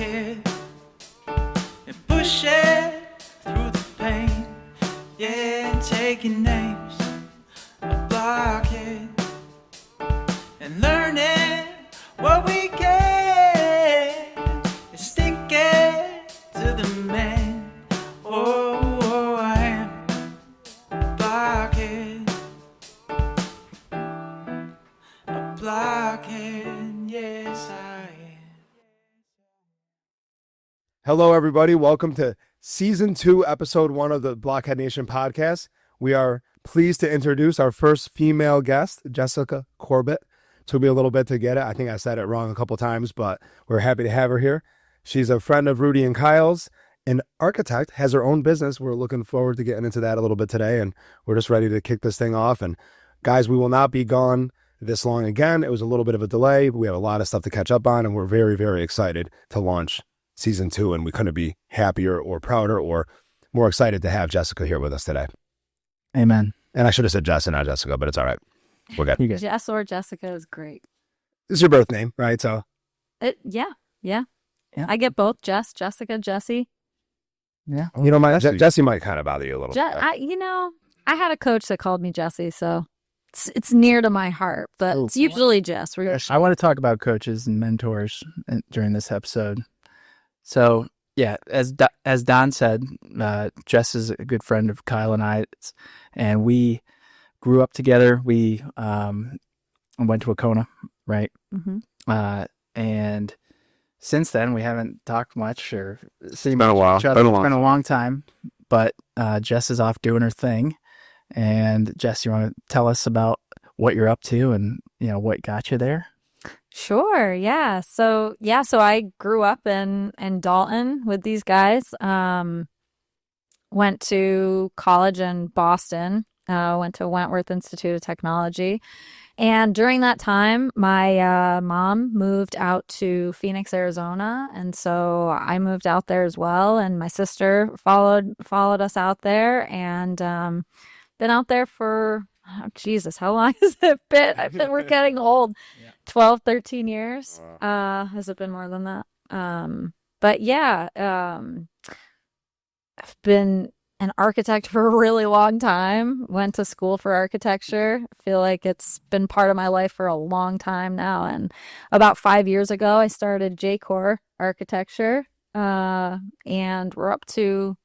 Blockhead and push it through the pain. Yeah, and taking names of Blockhead and learning what we can and stick it to the man. Oh, I am Blockhead. A Blockhead, yes I am. Hello, everybody. Welcome to Season 2, Episode 1 of the Blockhead Nation Podcast. We are pleased to introduce our first female guest, Jessica Corbett. Took me a little bit to get it. I think I said it wrong a couple times, but we're happy to have her here. She's a friend of Rudy and Kyle's, an architect, has her own business. We're looking forward to getting into that a little bit today, and we're just ready to kick this thing off. And guys, we will not be gone this long again. It was a little bit of a delay. We have a lot of stuff to catch up on, and we're very, very excited to launch Season 2, and we couldn't be happier or prouder or more excited to have Jessica here with us today. Amen. And I should have said Jess and not Jessica, but it's all right. We're good. You good. Jess or Jessica is great. This is your birth name, right? So Yeah. I get both. Jess, Jessica, Jessie. Yeah. you know, Jessie might kind of bother you a little bit. I had a coach that called me Jessie, so it's near to my heart, but it's usually Jess. I want to talk about coaches and mentors during this episode. So, yeah, as Don said, Jess is a good friend of Kyle and I, and we grew up together. We went to Wacona, right? Mm-hmm. And since then, we haven't talked much or seen It's been a while. each other. It's been a long time, but Jess is off doing her thing. And Jess, you want to tell us about what you're up to and, what got you there? Sure. Yeah. So I grew up in Dalton with these guys. Went to college in Boston. Went to Wentworth Institute of Technology. And during that time, my mom moved out to Phoenix, Arizona. And so I moved out there as well. And my sister followed us out there, and been out there for, Jesus, how long has it been? We're getting old. 12, 13 years. Wow. Has it been more than that? But yeah, I've been an architect for a really long time. Went to school for architecture. Feel like it's been part of my life for a long time now. And about 5 years ago, I started J.Cor Architecture. And we're up to,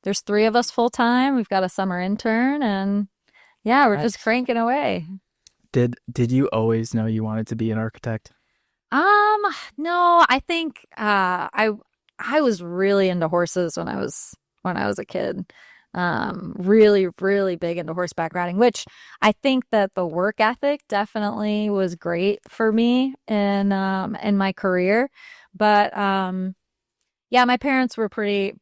there's 3 of us full time. We've got a summer intern, and yeah, we're just cranking away. Did you always know you wanted to be an architect? No, I think I was really into horses when I was a kid. Really, really big into horseback riding, which I think that the work ethic definitely was great for me in my career. But yeah, my parents were pretty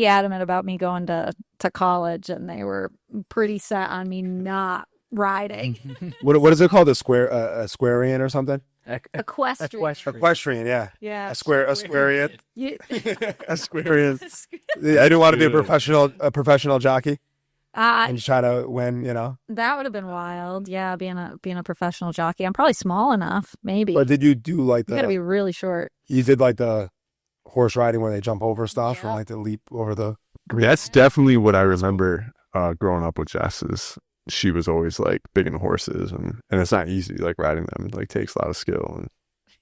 adamant about me going to college, and they were pretty set on me not riding. What is it called? Esquarian or something? Equestrian. Yeah. Yeah. Esquarian. You, Esquarian. I didn't want to be a professional jockey and try to win, that would have been wild. Yeah, being a professional jockey. I'm probably small enough, maybe. But did you do You gotta be really short. You did like the horse riding where they jump over stuff, or like the leap over the... I mean, that's definitely what I remember growing up with Jess. Is she was always like big into horses, and it's not easy like riding them. It like takes a lot of skill. And,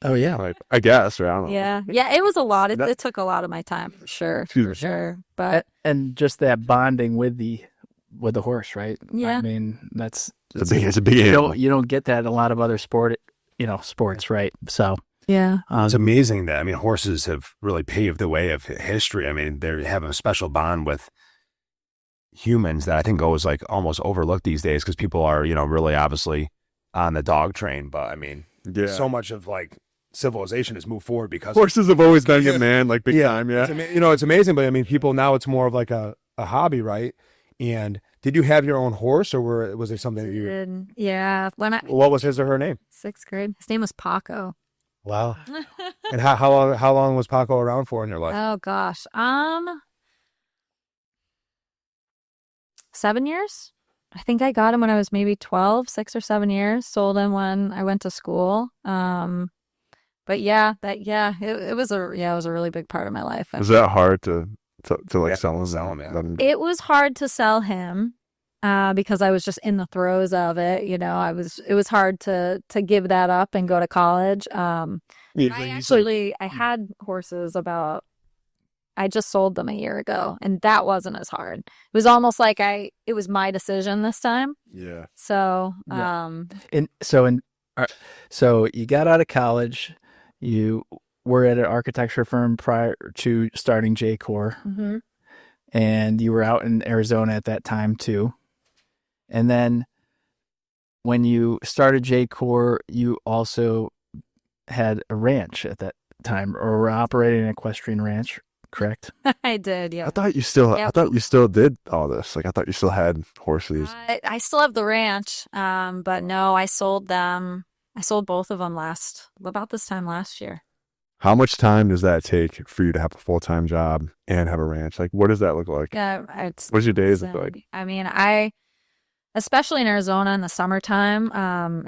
Oh yeah. like, I guess, or I don't know. Yeah, it was a lot. It took a lot of my time for sure. But And just that bonding with the horse, right? Yeah. I mean, it's a big animal. you don't get that in a lot of other sports, right? So yeah. It's amazing that, horses have really paved the way of history. They have a special bond with humans that I think goes like almost overlooked these days, because people are, really obviously on the dog train. But so much of like civilization has moved forward because Horses have always been good, man, like big time, yeah. It's amazing, but people now, it's more of like a hobby, right? And did you have your own horse, or was there something that you... Yeah. What was his or her name? 6th grade. His name was Paco. Wow. And how long was Paco around for in your life? Oh gosh. 7 years. I think I got him when I was maybe 12, 6 or 7 years. Sold him when I went to school. But But yeah, it was a really big part of my life. Was that hard to like sell him? It was hard to sell him because I was just in the throes of it. You know, it was hard to give that up and go to college. I had horses I just sold them a year ago, and that wasn't as hard. It was almost like it was my decision this time. Yeah. So, So you got out of college, you were at an architecture firm prior to starting J.Cor, and you were out in Arizona at that time too. And then when you started J.Cor, you also had a ranch at that time, or were operating an equestrian ranch, correct? I did, yeah. I thought you still did all this. Like, I thought you still had horses. I still have the ranch, but no, I sold them. I sold both of them about this time last year. How much time does that take for you to have a full-time job and have a ranch? Like, what does that look like? What's your days look like? I mean, especially in Arizona in the summertime,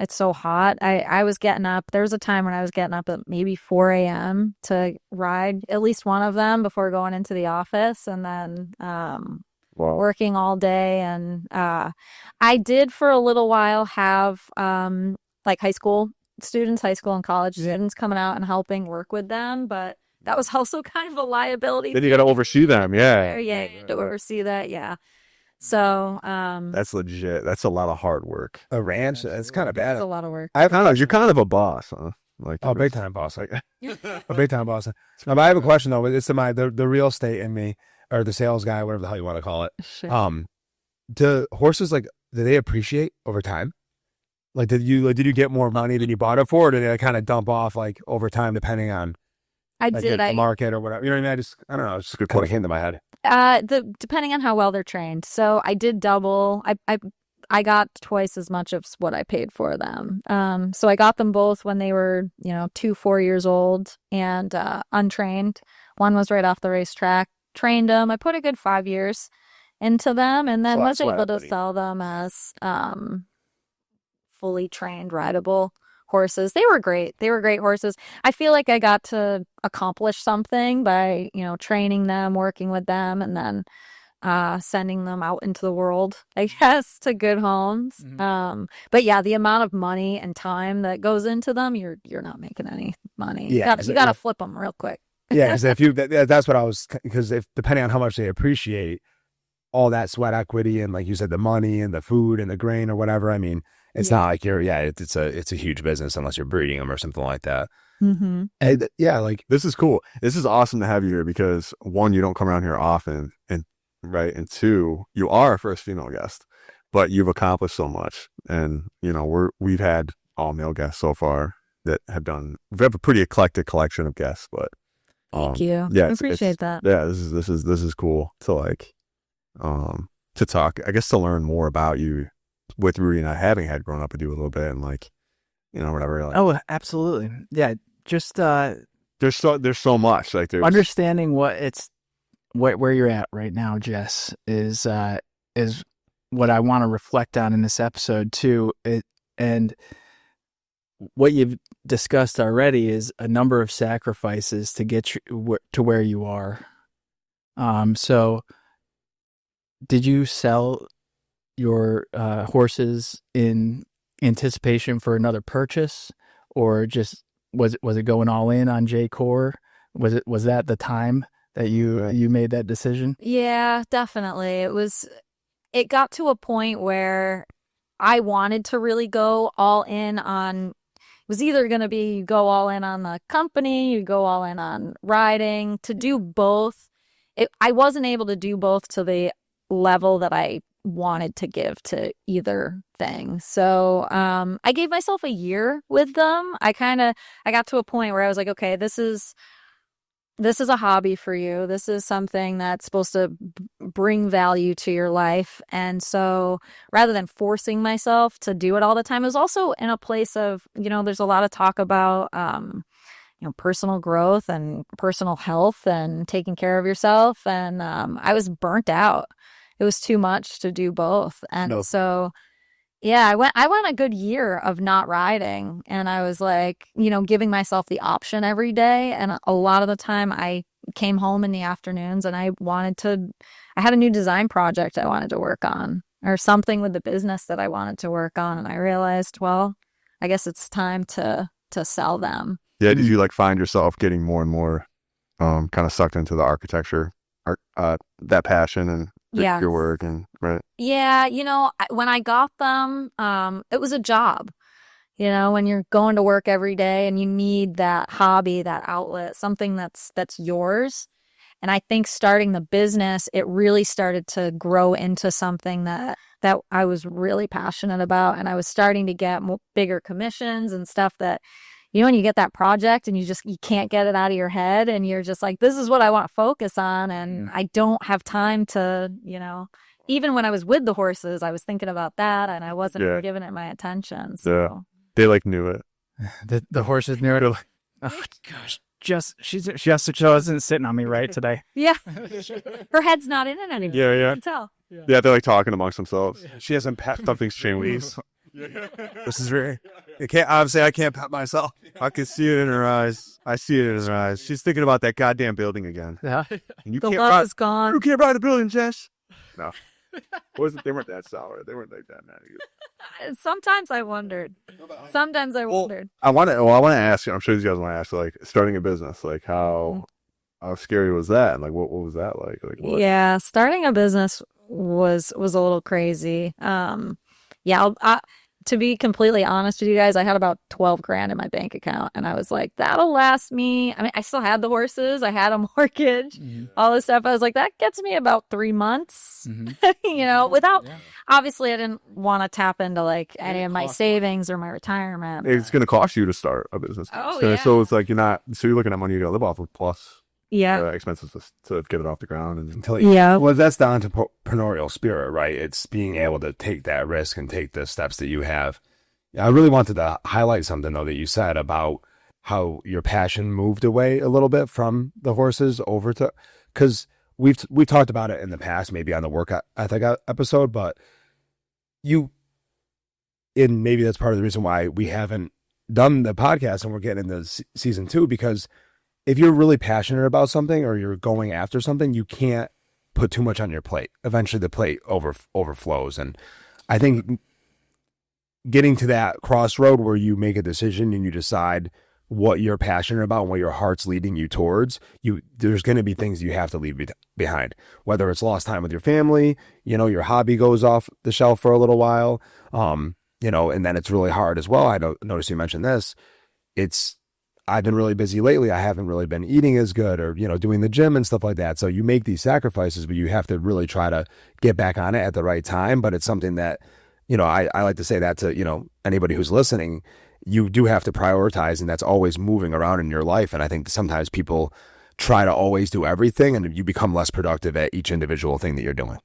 it's so hot. I was getting up. There was a time when I was getting up at maybe 4 a.m. to ride at least one of them before going into the office, and then working all day. And I did for a little while have like high school and college students coming out and helping work with them, but that was also kind of a liability. Then you got to oversee them, yeah. Yeah, you had to oversee that, yeah. So that's legit. That's a lot of hard work. A ranch, it's kind of bad. It's a lot of work. You're kind of a boss, huh? Like, big time boss, like a big time boss. Now, but I have a question though. It's the real estate in me, or the sales guy, whatever the hell you want to call it. Sure. Do horses, like, do they appreciate over time? Like, did you get more money than you bought it for, or did they kind of dump off like over time, depending on the market or whatever? You know what I mean? I don't know. It's just a good kind of came to my head. Depending on how well they're trained. So I did double. I got twice as much of what I paid for them. So I got them both when they were 4 years old and untrained. One was right off the racetrack. Trained them. I put a good 5 years into them, and then was able to sell them as fully trained, rideable horses. They were great. They were great horses. I feel like I got to accomplish something by, training them, working with them, and then sending them out into the world, I guess, to good homes. Mm-hmm. But yeah, the amount of money and time that goes into them, you're not making any money. Yeah, you got to flip them real quick. Yeah, because that's what I was. Because if depending on how much they appreciate all that sweat equity and, like you said, the money and the food and the grain or whatever. I mean, it's not like it's a huge business unless you're breeding them or something like that. Mm-hmm. And like this is cool. This is awesome to have you here because one, you don't come around here often, and two, you are our first female guest, but you've accomplished so much. And we've had all male guests so far that we have a pretty eclectic collection of guests, but thank you. Yeah, I appreciate that. Yeah, this is cool to to talk. I guess to learn more about you with Rudy and I having had grown up with you a little bit and whatever. Like, oh, absolutely. Yeah, just there's so much like understanding where you're at right now, Jess, is what I want to reflect on in this episode too. And what you've discussed already is a number of sacrifices to get you to where you are. So did you sell your horses in anticipation for another purchase, or just was it going all in on J.Cor? Was that the time that you made that decision? Yeah, definitely. It got to a point where I wanted to really go all in on, it was either going to be you go all in on the company, you go all in on riding. To do both, I wasn't able to do both to the level that I wanted to give to either thing. So I gave myself a year with them. I got to a point where I was like, okay, this is a hobby for you. This is something that's supposed to bring value to your life. And so rather than forcing myself to do it all the time, it was also in a place of, there's a lot of talk about, personal growth and personal health and taking care of yourself. And I was burnt out. It was too much to do both. And so Yeah, I went a good year of not riding, and I was like, giving myself the option every day. And a lot of the time I came home in the afternoons and I had a new design project I wanted to work on, or something with the business that I wanted to work on. And I realized, well, I guess it's time to sell them. Yeah. Did you like find yourself getting more and more kind of sucked into the architecture, that passion and your work and right? Yeah, when I got them, it was a job. When you're going to work every day and you need that hobby, that outlet, something that's yours. And I think starting the business, it really started to grow into something that I was really passionate about, and I was starting to get bigger commissions and stuff that, when you get that project and you can't get it out of your head, and you're just like, this is what I want to focus on, and I don't have time to, even when I was with the horses, I was thinking about that, and I wasn't giving it my attention. So. Yeah, they like knew it. The horses knew it. Oh gosh, Jessica isn't sitting on me right today. Yeah, her head's not in it anymore. Yeah. You can tell. Yeah, they're like talking amongst themselves. She hasn't packed something's changed. This is very. I can't pat myself. I can see it in her eyes. I see it in her eyes. She's thinking about that goddamn building again. Yeah. And The love is gone. You can't ride a building, Jess. No. They weren't that sour. They weren't like that mad at you. Sometimes I wondered. I want to ask you. I'm sure you guys want to ask. Like starting a business. Like how scary was that? And like what was that like? Like what? Yeah, starting a business was a little crazy. To be completely honest with you guys, I had about 12 grand in my bank account, and I was like, that'll last me. I mean, I still had the horses, I had a mortgage, all this stuff. I was like, that gets me about 3 months, without, obviously I didn't want to tap into like any of my savings or my retirement. It's going to cost you to start a business. So it's like you're looking at money you got to live off of plus expenses to get it off the ground. Well, that's the entrepreneurial spirit, right? It's being able to take that risk and take the steps that you have. I really wanted to highlight something, though, that you said about how your passion moved away a little bit from the horses over to, because we've talked about it in the past, maybe on the work ethic episode, but maybe that's part of the reason why we haven't done the podcast and we're getting into season 2, because if you're really passionate about something or you're going after something, you can't put too much on your plate. Eventually the plate overflows. And I think getting to that crossroad where you make a decision and you decide what you're passionate about and what your heart's leading you towards, there's going to be things you have to leave behind, whether it's lost time with your family, your hobby goes off the shelf for a little while. And then it's really hard as well. I noticed you mentioned this. I've been really busy lately. I haven't really been eating as good or, doing the gym and stuff like that. So you make these sacrifices, but you have to really try to get back on it at the right time. But it's something that, I like to say that to, anybody who's listening, you do have to prioritize, and that's always moving around in your life. And I think sometimes people try to always do everything and you become less productive at each individual thing that you're doing.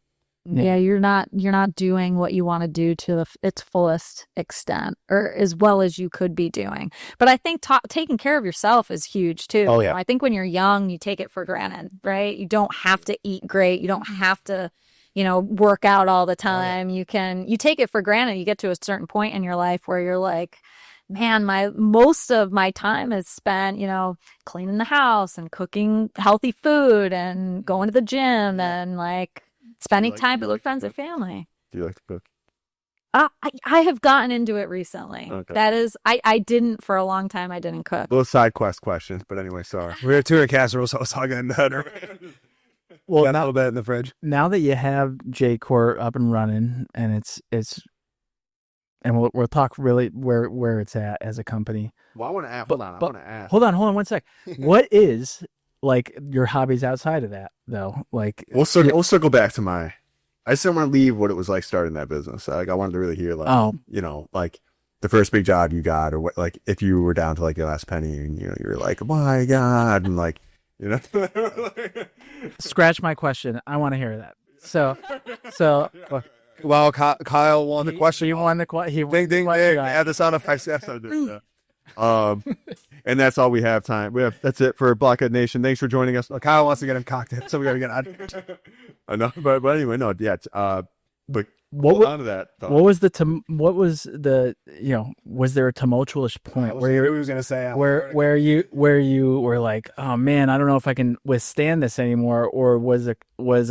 Yeah, you're not doing what you want to do to its fullest extent, or as well as you could be doing. But I think taking care of yourself is huge too. Oh yeah. I think when you're young, you take it for granted, right? You don't have to eat great. You don't have to, work out all the time. You take it for granted. You get to a certain point in your life where you're like, man, most of my time is spent, cleaning the house and cooking healthy food and going to the gym and like spending time with friends and family. Do you like to cook? I have gotten into it recently. Okay. That is, I didn't for a long time. I didn't cook. Little side quest questions, but anyway, sorry. We had tuna casserole, so I was talking in the Well, got a little bit in the fridge. Now that you have J.Cor up and running, and and we'll talk really where it's at as a company. Well, I want to ask. Hold on 1 sec. What is like your hobbies outside of that though? Like we'll circle back to I just didn't want to leave what it was like starting that business. Like I wanted to really hear like the first big job you got, or what, like if you were down to like your last penny and you were like, oh my God, and like Scratch my question. I want to hear that. So well, Kyle won the question. He won the question. Ding ding ding. Add the sound effects. Yes, I did. And that's all we have time. That's it for Blockhead Nation. Thanks for joining us. Kyle wants to get him cocked in, so we gotta get on. No, but anyway, no, yeah. But hold on to that thought. What was the was there a tumultuous point where he was gonna say where you were like, oh man, I don't know if I can withstand this anymore, or was a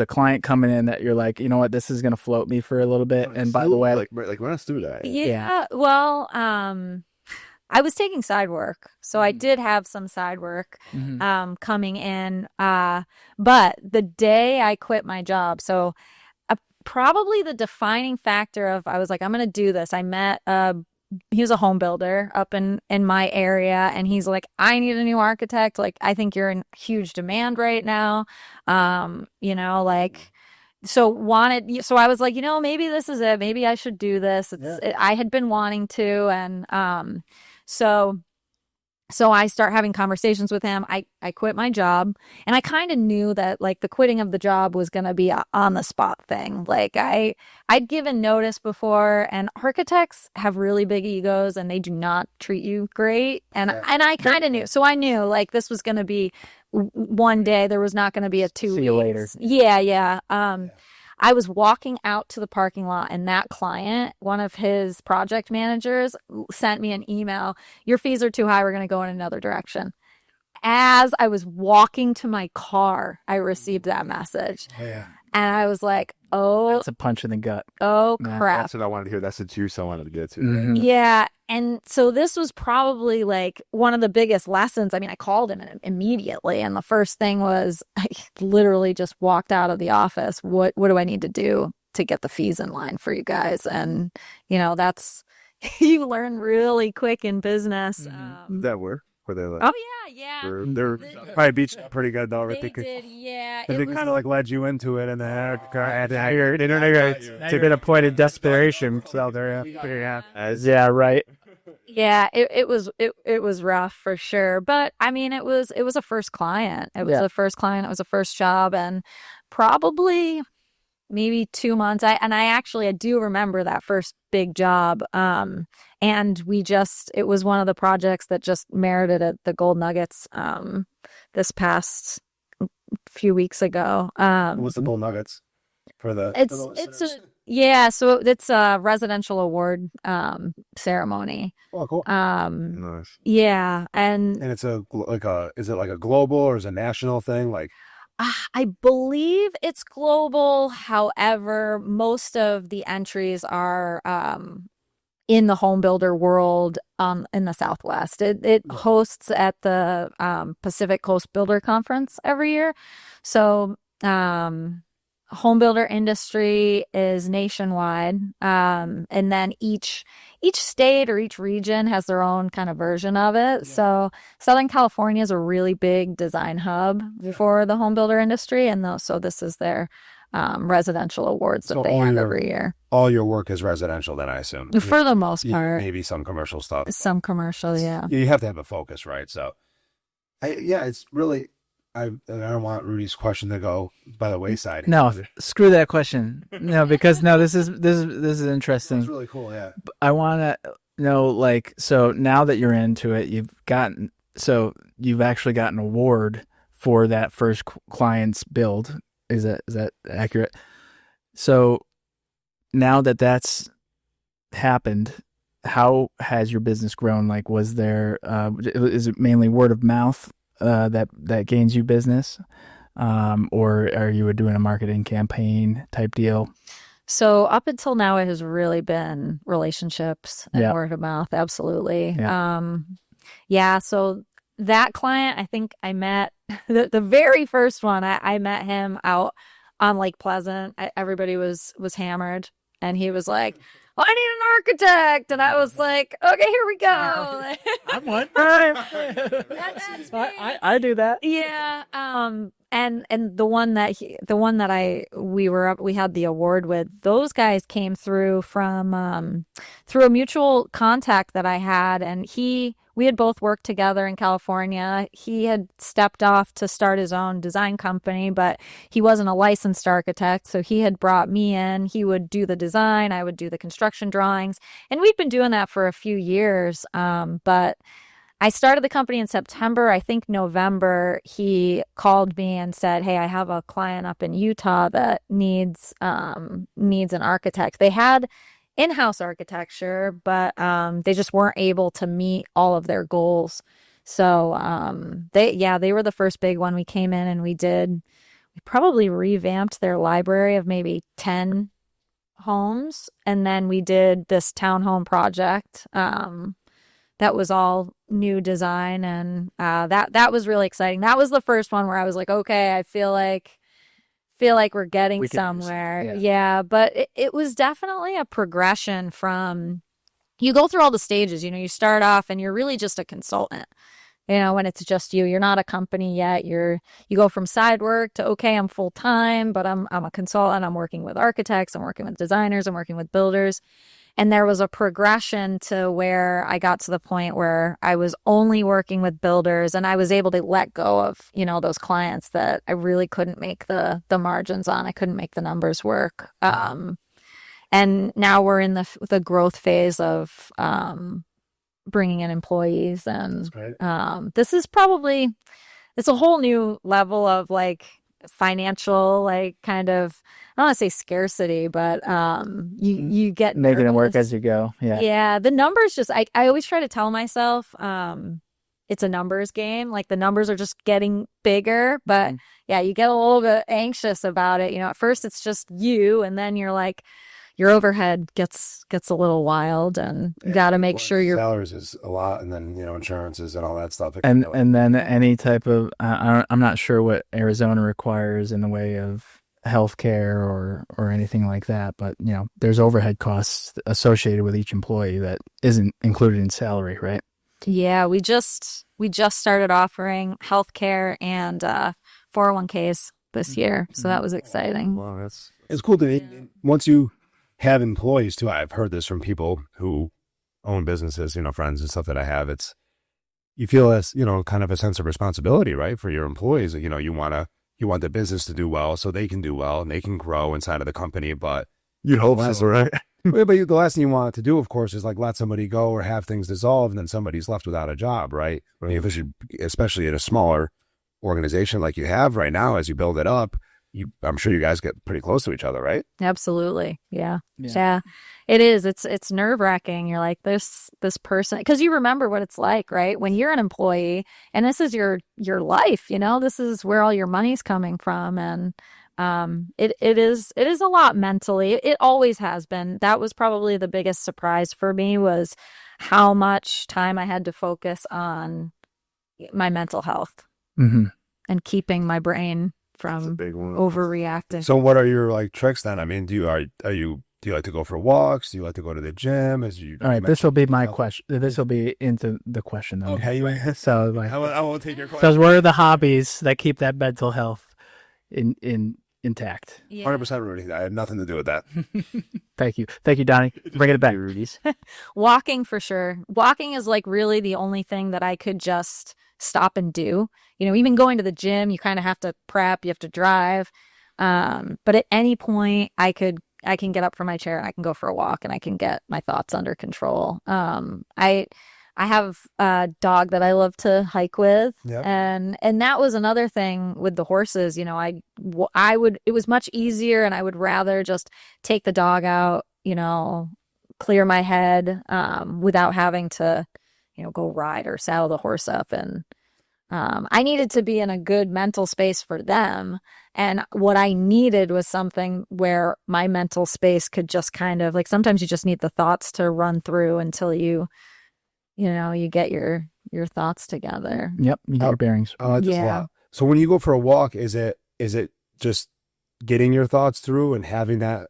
client coming in that you're like, you know what, this is gonna float me for a little bit, and by the way, like run us through that. Yeah. Well, I was taking side work, so I did have some side work coming in. But the day I quit my job, so probably the defining factor of I was like, I'm going to do this. I met he was a home builder up in my area, and he's like, I need a new architect. Like, I think you're in huge demand right now. So I was like, maybe this is it. Maybe I should do this. I had been wanting to, and so I start having conversations with him. I quit my job, and I kind of knew that like the quitting of the job was going to be a on the spot thing. Like I'd given notice before, and architects have really big egos and they do not treat you great. And I kind of knew. So I knew like this was going to be one day. There was not going to be a 2 weeks. See you later. Yeah. I was walking out to the parking lot, and that client, one of his project managers, sent me an email. Your fees are too high. We're going to go in another direction. As I was walking to my car, I received that message. Yeah. And I was like, oh. It's a punch in the gut. Oh, Yeah. crap. That's what I wanted to hear. That's the juice I wanted to get to. Mhm. Yeah. And so this was probably like one of the biggest lessons. I mean, I called him immediately. And the first thing was I literally just walked out of the office. What do I need to do to get the fees in line for you guys? And, that's, you learn really quick in business. That were they like? Oh, yeah. They're probably beat you pretty good though. They did, yeah. They It was, kind of like led you into it, and then it's a bit of point of desperation. So there, yeah, right. yeah, it was rough for sure. But I mean, it was a first client. It was a first client. It was a first job, and probably maybe 2 months. I do remember that first big job. And it was one of the projects that just merited the Gold Nuggets, this past few weeks ago. What's the Bull Nuggets for the? So it's a residential award, ceremony. Oh, cool. Nice. Yeah. And it's is it like a global or is it a national thing? Like, I believe it's global. However, most of the entries are in the home builder world in the Southwest. It hosts at the Pacific Coast Builder Conference every year. So home builder industry is nationwide. And then each state or each region has their own kind of version of it. Yeah. So Southern California is a really big design hub for the home builder industry. And so this is their residential awards that they have every year. All your work is residential then, I assume. For the most part. Maybe some commercial stuff. Some commercial, yeah. You have to have a focus, right? So, it's really... I don't want Rudy's question to go by the wayside. No, screw that question. No, because this is interesting. It's really cool, yeah. I want to know, like, so now that you're into it, you've actually gotten an award for that first client's build. Is that accurate? So now that that's happened, how has your business grown? Like, was there is it mainly word of mouth that gains you business, or are you doing a marketing campaign type deal? So up until now, it has really been relationships and word of mouth. Absolutely. Yeah. So that client, I think I met the very first one. I met him out on Lake Pleasant. Everybody was hammered, and he was like, I need an architect. And I was like, okay, here we go. I'm one. I do that. Yeah. And the one that we had the award with, those guys came through from through a mutual contact that I had, and we had both worked together in California. He had stepped off to start his own design company, but he wasn't a licensed architect. So he had brought me in. He would do the design. I would do the construction drawings. And we'd been doing that for a few years. But I started the company in September. I think November, he called me and said, "Hey, I have a client up in Utah that needs an architect." They had in-house architecture, but they just weren't able to meet all of their goals. So they were the first big one. We came in and we probably revamped their library of maybe 10 homes, and then we did this townhome project that was all new design, and that was really exciting. That was the first one where I was like, okay, I feel like we're getting somewhere. Yeah, but it was definitely a progression from, you go through all the stages. You start off and you're really just a consultant. When it's just you're not a company yet. You go from side work to, okay, I'm full time, but I'm a consultant. I'm working with architects. I'm working with designers. I'm working with builders. And there was a progression to where I got to the point where I was only working with builders, and I was able to let go of, those clients that I really couldn't make the margins on. I couldn't make the numbers work. And now we're in the growth phase of, bringing in employees, and this is probably, it's a whole new level of like financial, like kind of, I don't want to say scarcity, but you get making nervous. it work as you go. Yeah, the numbers just, I always try to tell myself it's a numbers game. Like the numbers are just getting bigger, but yeah, you get a little bit anxious about it. At first it's just you, and then you're like, your overhead gets a little wild, and you got to make sure your salaries is a lot, and then insurances and all that stuff. And then any type of I'm not sure what Arizona requires in the way of healthcare or anything like that, but there's overhead costs associated with each employee that isn't included in salary, right? Yeah, we just started offering healthcare and 401ks this year, so that was exciting. Wow, it's cool to once you have employees too. I've heard this from people who own businesses, friends and stuff that I have. It's, you feel as, kind of a sense of responsibility, right? For your employees. You want the business to do well so they can do well and they can grow inside of the company. But you hope so, right? But the last thing you want to do, of course, is like let somebody go or have things dissolve, and then somebody's left without a job, right? I mean, especially in a smaller organization like you have right now, as you build it up, I'm sure you guys get pretty close to each other, right? Absolutely. Yeah. It is. It's nerve-wracking. You're like, this person, because you remember what it's like, right? When you're an employee and this is your life, this is where all your money's coming from. And it is a lot mentally. It always has been. That was probably the biggest surprise for me, was how much time I had to focus on my mental health and keeping my brain from overreacting. So what are your like tricks then? I mean, do you like to go for walks? Do you like to go to the gym? All right, this will be my question. This will be into the question though. Okay, so like, I won't take your question. So what are the hobbies that keep that mental health intact? 100% Rudy. I had nothing to do with that. Thank you, Donny. Bring it back, Rudy's. Walking for sure. Walking is like really the only thing that I could just stop and do. Even going to the gym, you kind of have to prep, you have to drive. But at any point I can get up from my chair and I can go for a walk and I can get my thoughts under control. I have a dog that I love to hike with. Yep. And that was another thing with the horses. It was much easier, and I would rather just take the dog out, clear my head, without having to, go ride or saddle the horse up. And I needed to be in a good mental space for them. And what I needed was something where my mental space could just kind of like, sometimes you just need the thoughts to run through until you get your thoughts together. Yep. You get your bearings. Yeah. So when you go for a walk, is it just getting your thoughts through and having that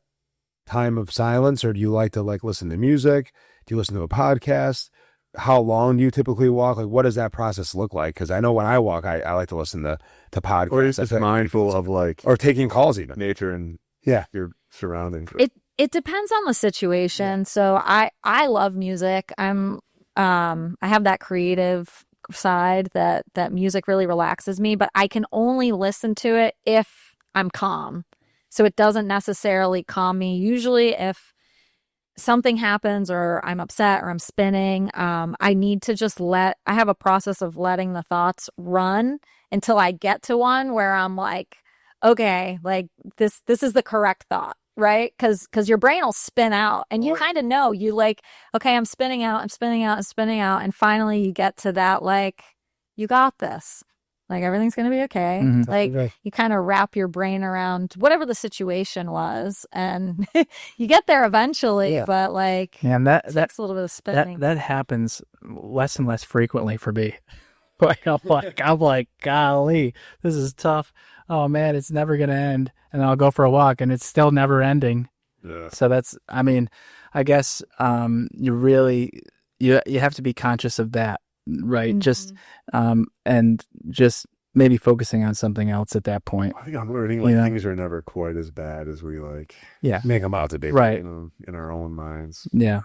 time of silence, or do you like to like listen to music? Do you listen to a podcast? How long do you typically walk? Like, what does that process look like? Because I know when I walk, I like to listen to podcasts. Or you're just mindful of like, or taking calls even. Nature and your surroundings. It depends on the situation. Yeah. So I love music. I have that creative side that music really relaxes me, but I can only listen to it if I'm calm. So it doesn't necessarily calm me. Usually if something happens or I'm upset or I'm spinning, I need to just I have a process of letting the thoughts run until I get to one where I'm like, okay, like this is the correct thought, right? Because your brain will spin out and you kind of know, you like, okay, I'm spinning out, and finally you get to that, like, you got this. Like, everything's going to be okay. Mhm. Like, you kind of wrap your brain around whatever the situation was, and you get there eventually. But like, and it takes a little bit of spinning. that happens less and less frequently for me. Like, I'm like, golly, this is tough. Oh man, it's never gonna end. And I'll go for a walk, and it's still never ending. Yeah. So I mean, I guess you really you have to be conscious of that, right? Mm-hmm. Just and just maybe focusing on something else at that point. I think I'm learning like things are never quite as bad as we make them out to be, right? In our own minds, yeah.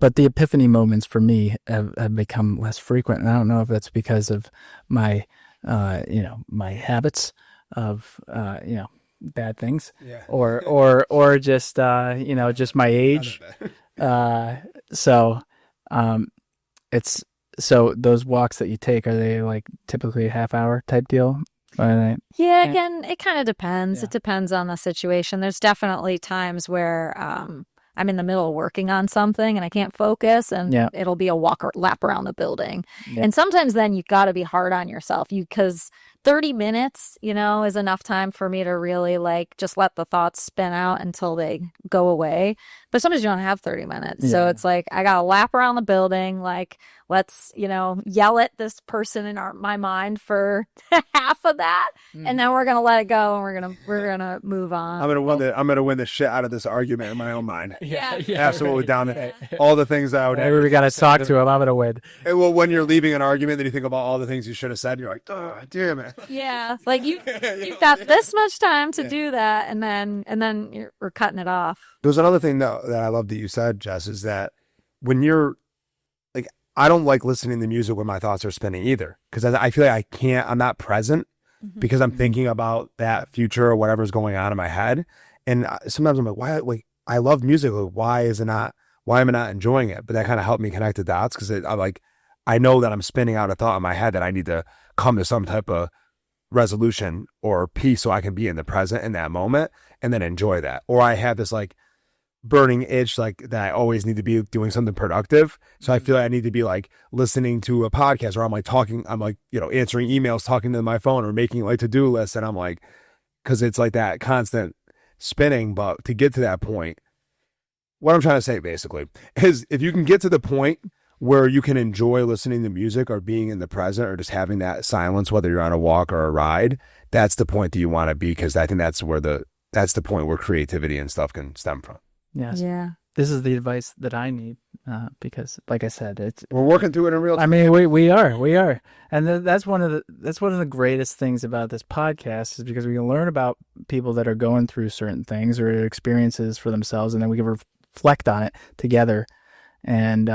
But the epiphany moments for me have become less frequent, and I don't know if that's because of my my habits of bad things, or just just my age. So those walks that you take, are they like typically a half hour type deal? Yeah, again, it kind of depends. Yeah. It depends on the situation. There's definitely times where I'm in the middle of working on something and I can't focus, and it'll be a walk or lap around the building. Yeah. And sometimes then you've got to be hard on yourself, because 30 minutes, is enough time for me to really like just let the thoughts spin out until they go away. But sometimes you don't have 30 minutes. Yeah. So it's like, I got to lap around the building. Like, let's, yell at this person in my mind for half of that. And then we're going to let it go, and we're going to move on. I'm going to win the shit out of this argument in my own mind. Yeah. Absolutely down to all the things that I would have. We got to talk to him. I'm going to win. And well, when you're leaving an argument, then you think about all the things you should have said. And you're like, oh, damn it. Yeah. Like you've got this much time to do that. And then we're cutting it off. There's another thing though that I love that you said, Jess, is that when you're like, I don't like listening to music when my thoughts are spinning either, because I feel like I'm not present because I'm thinking about that future or whatever's going on in my head. And sometimes I'm like, why? Like, I love music. Like, why am I not enjoying it? But that kind of helped me connect the dots, because I'm like, I know that I'm spinning out a thought in my head that I need to come to some type of resolution or peace so I can be in the present in that moment and then enjoy that. Or I have this like burning itch, like that I always need to be doing something productive. So I feel like I need to be like listening to a podcast, or I'm like talking, I'm like, answering emails, talking to my phone, or making like to-do lists. And I'm like, because it's like that constant spinning. But to get to that point, what I'm trying to say basically is, if you can get to the point where you can enjoy listening to music or being in the present or just having that silence, whether you're on a walk or a ride, that's the point that you want to be, because I think that's the point where creativity and stuff can stem from. Yes. Yeah. This is the advice that I need, because, like I said, we're working through it in real time. I mean, we are, and that's one of the greatest things about this podcast, is because we can learn about people that are going through certain things or experiences for themselves, and then we can reflect on it together. And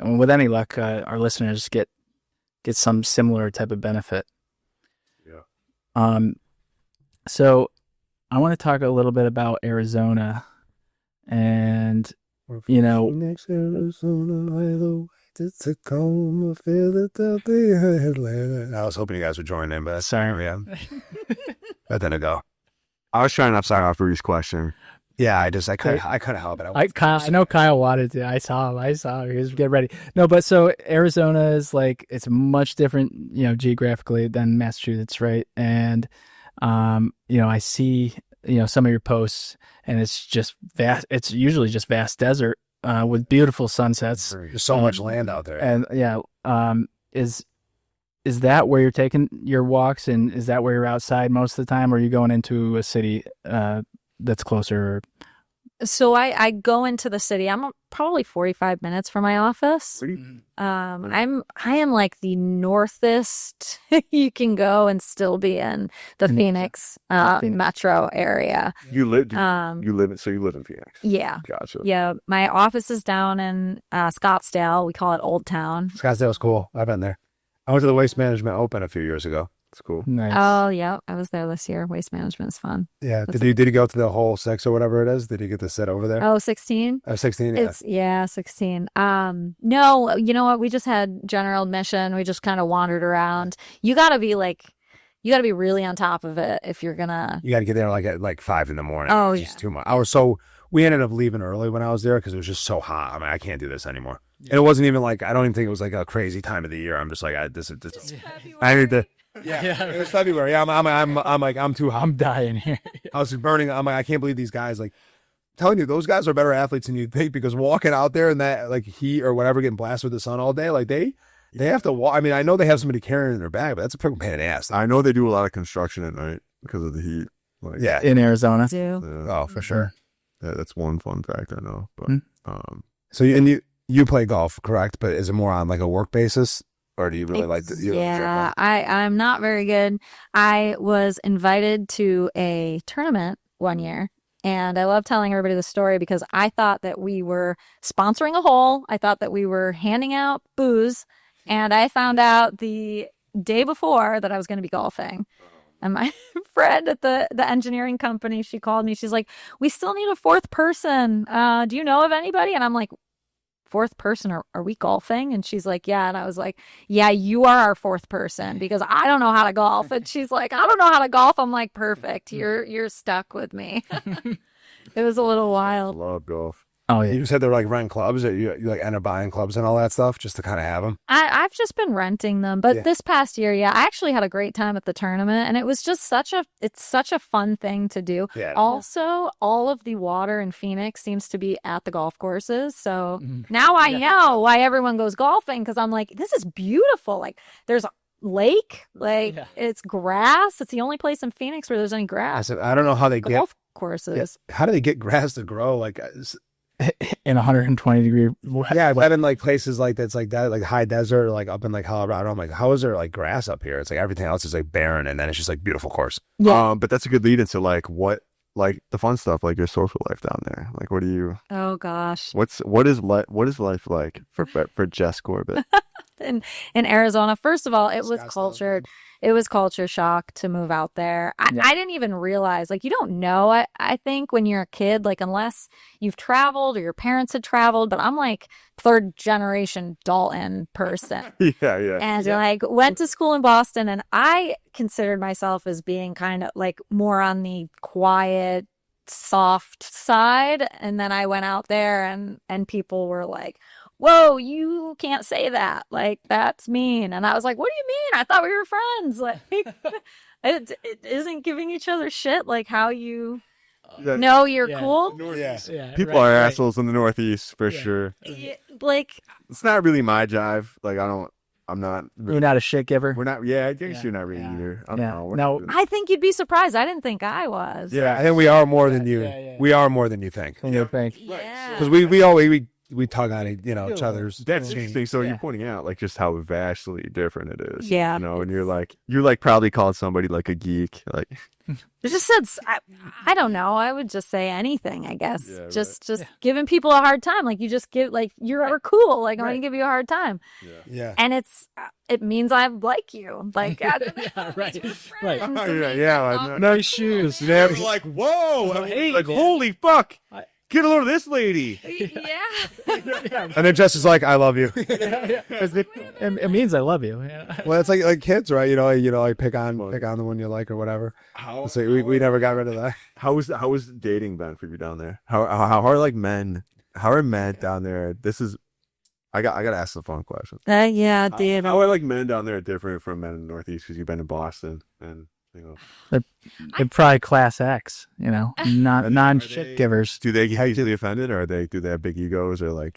with any luck, our listeners get some similar type of benefit. Yeah. So I want to talk a little bit about Arizona, and Phoenix, Arizona, Tacoma, Philadelphia, Atlanta. I was hoping you guys would join in, but sorry, yeah, that didn't go. I was trying to start off Rudy's question. Yeah, I couldn't help it. I know Kyle wanted to. I saw him. He was getting ready. No, but so Arizona is like, it's much different, geographically than Massachusetts, right? And, I see, some of your posts, and it's just vast. It's usually just vast desert with beautiful sunsets. There's so much land out there. And is that where you're taking your walks, and is that where you're outside most of the time, or are you going into a city that's closer? So I go into the city. I'm probably 45 minutes from my office. I am like the northest you can go and still be in the Phoenix metro area. You live in Phoenix. Yeah. Gotcha. Yeah. My office is down in Scottsdale. We call it Old Town. Scottsdale's cool. I've been there. I went to the Waste Management Open a few years ago. It's cool. Nice. Oh, yeah. I was there this year. Waste management is fun. Yeah. That's Did you go to the whole 6 or whatever it is? Did you get to sit over there? Oh, 16? 16. Yeah. 16. No, you know what? We just had general admission. We just kind of wandered around. You got to be really on top of it if you're gonna. You got to get there at like 5 in the morning. Oh, It's just too much. We ended up leaving early when I was there because it was just so hot. I mean, I can't do this anymore. And it wasn't even I don't even think it was like a crazy time of the year. I'm just like, this I need to. Yeah, it was February. I'm too hot. I'm dying here. I was burning. I'm like, I can't believe these guys. Like, telling you, those guys are better athletes than you think because walking out there in that heat or whatever, getting blasted with the sun all day, they have to walk. I mean, I know they have somebody carrying in their bag, but that's a freaking pain in the ass. I know they do a lot of construction at night because of the heat. Yeah, In Arizona. Do. Yeah, for sure. that's one fun fact I know. But So you play golf, correct? But is it more on a work basis, or do you really like? Yeah, I'm not very good. I was invited to a tournament one year. And I love telling everybody the story because I thought that we were sponsoring a hole. I thought that we were handing out booze. And I found out the day before that I was going to be golfing. And my friend at the engineering company, she called me. She's like, we still need a fourth person. Do you know of anybody? And I'm like, fourth person? Are we golfing? And she's like, yeah. And I was like, yeah, you are our fourth person because I don't know how to golf. And she's like, I don't know how to golf. I'm like, perfect. You're stuck with me. It was a little wild. love golf. Oh yeah. You said they're rent clubs. That you end up buying clubs and all that stuff just to kind of have them. I've just been renting them, but Yeah. this past year, I actually had a great time at the tournament, and it was just such a fun thing to do. Yeah. Also, all of the water in Phoenix seems to be at the golf courses, so now I know why everyone goes golfing because I'm like, this is beautiful. There's a lake, it's grass. It's the only place in Phoenix where there's any I grass. said, I don't know how they Golf courses. How do they get grass to grow? In 120 degree. Yeah, I've been in places that's like that, high desert, up in Colorado. I'm like, how is there grass up here? It's everything else is barren, and then it's just beautiful course. Yeah. But that's a good lead into what the fun stuff, your social life down there. What do you? Oh gosh. What is life like for Jess Corbett? in Arizona. First of all, it was Scottsdale. it was culture shock to move out there. I didn't even realize, you don't know. I think when you're a kid, unless you've traveled or your parents had traveled, but I'm third generation Dalton person. yeah. And went to school in Boston, and I considered myself as being kind of more on the quiet, soft side. And then I went out there and people were like, whoa, you can't say that. That's mean. And I was like, what do you mean? I thought we were friends. It isn't giving each other shit how you know you're cool. Yeah. People are assholes in the Northeast for sure. It's not really my jive. I'm not. You're not a shit giver. We're not. Yeah, I guess you're not really either. I don't know. We're No. not- I think you'd be surprised. I didn't think I was. Yeah, I think we are more than you. We are more than you think. You think. Yeah. Because we tug on each other's. That's interesting. So you're pointing out just how vastly different it is. Yeah. And you're probably called somebody a geek. It just said, I don't know. I would just say anything, I guess. Yeah, just giving people a hard time. You just give, you're cool. I'm going to give you a hard time. Yeah. And it means I like you. I don't know. Right. Yeah. Nice shoes. Yeah. Whoa. Hey, holy fuck. Get a load of this lady. Yeah. And then Jess is like, I love you. It means I love you. Yeah. Well, it's like kids, right? Pick on the one you like or whatever. We never got rid of that. How was dating been for you down there? How are men? How are men down there? I got to ask the fun question. Yeah, dude. How are men down there different from men in the Northeast? Because you've been in Boston and. They're probably class X, not non-shit givers. Do they get easily offended, or do they have big egos, or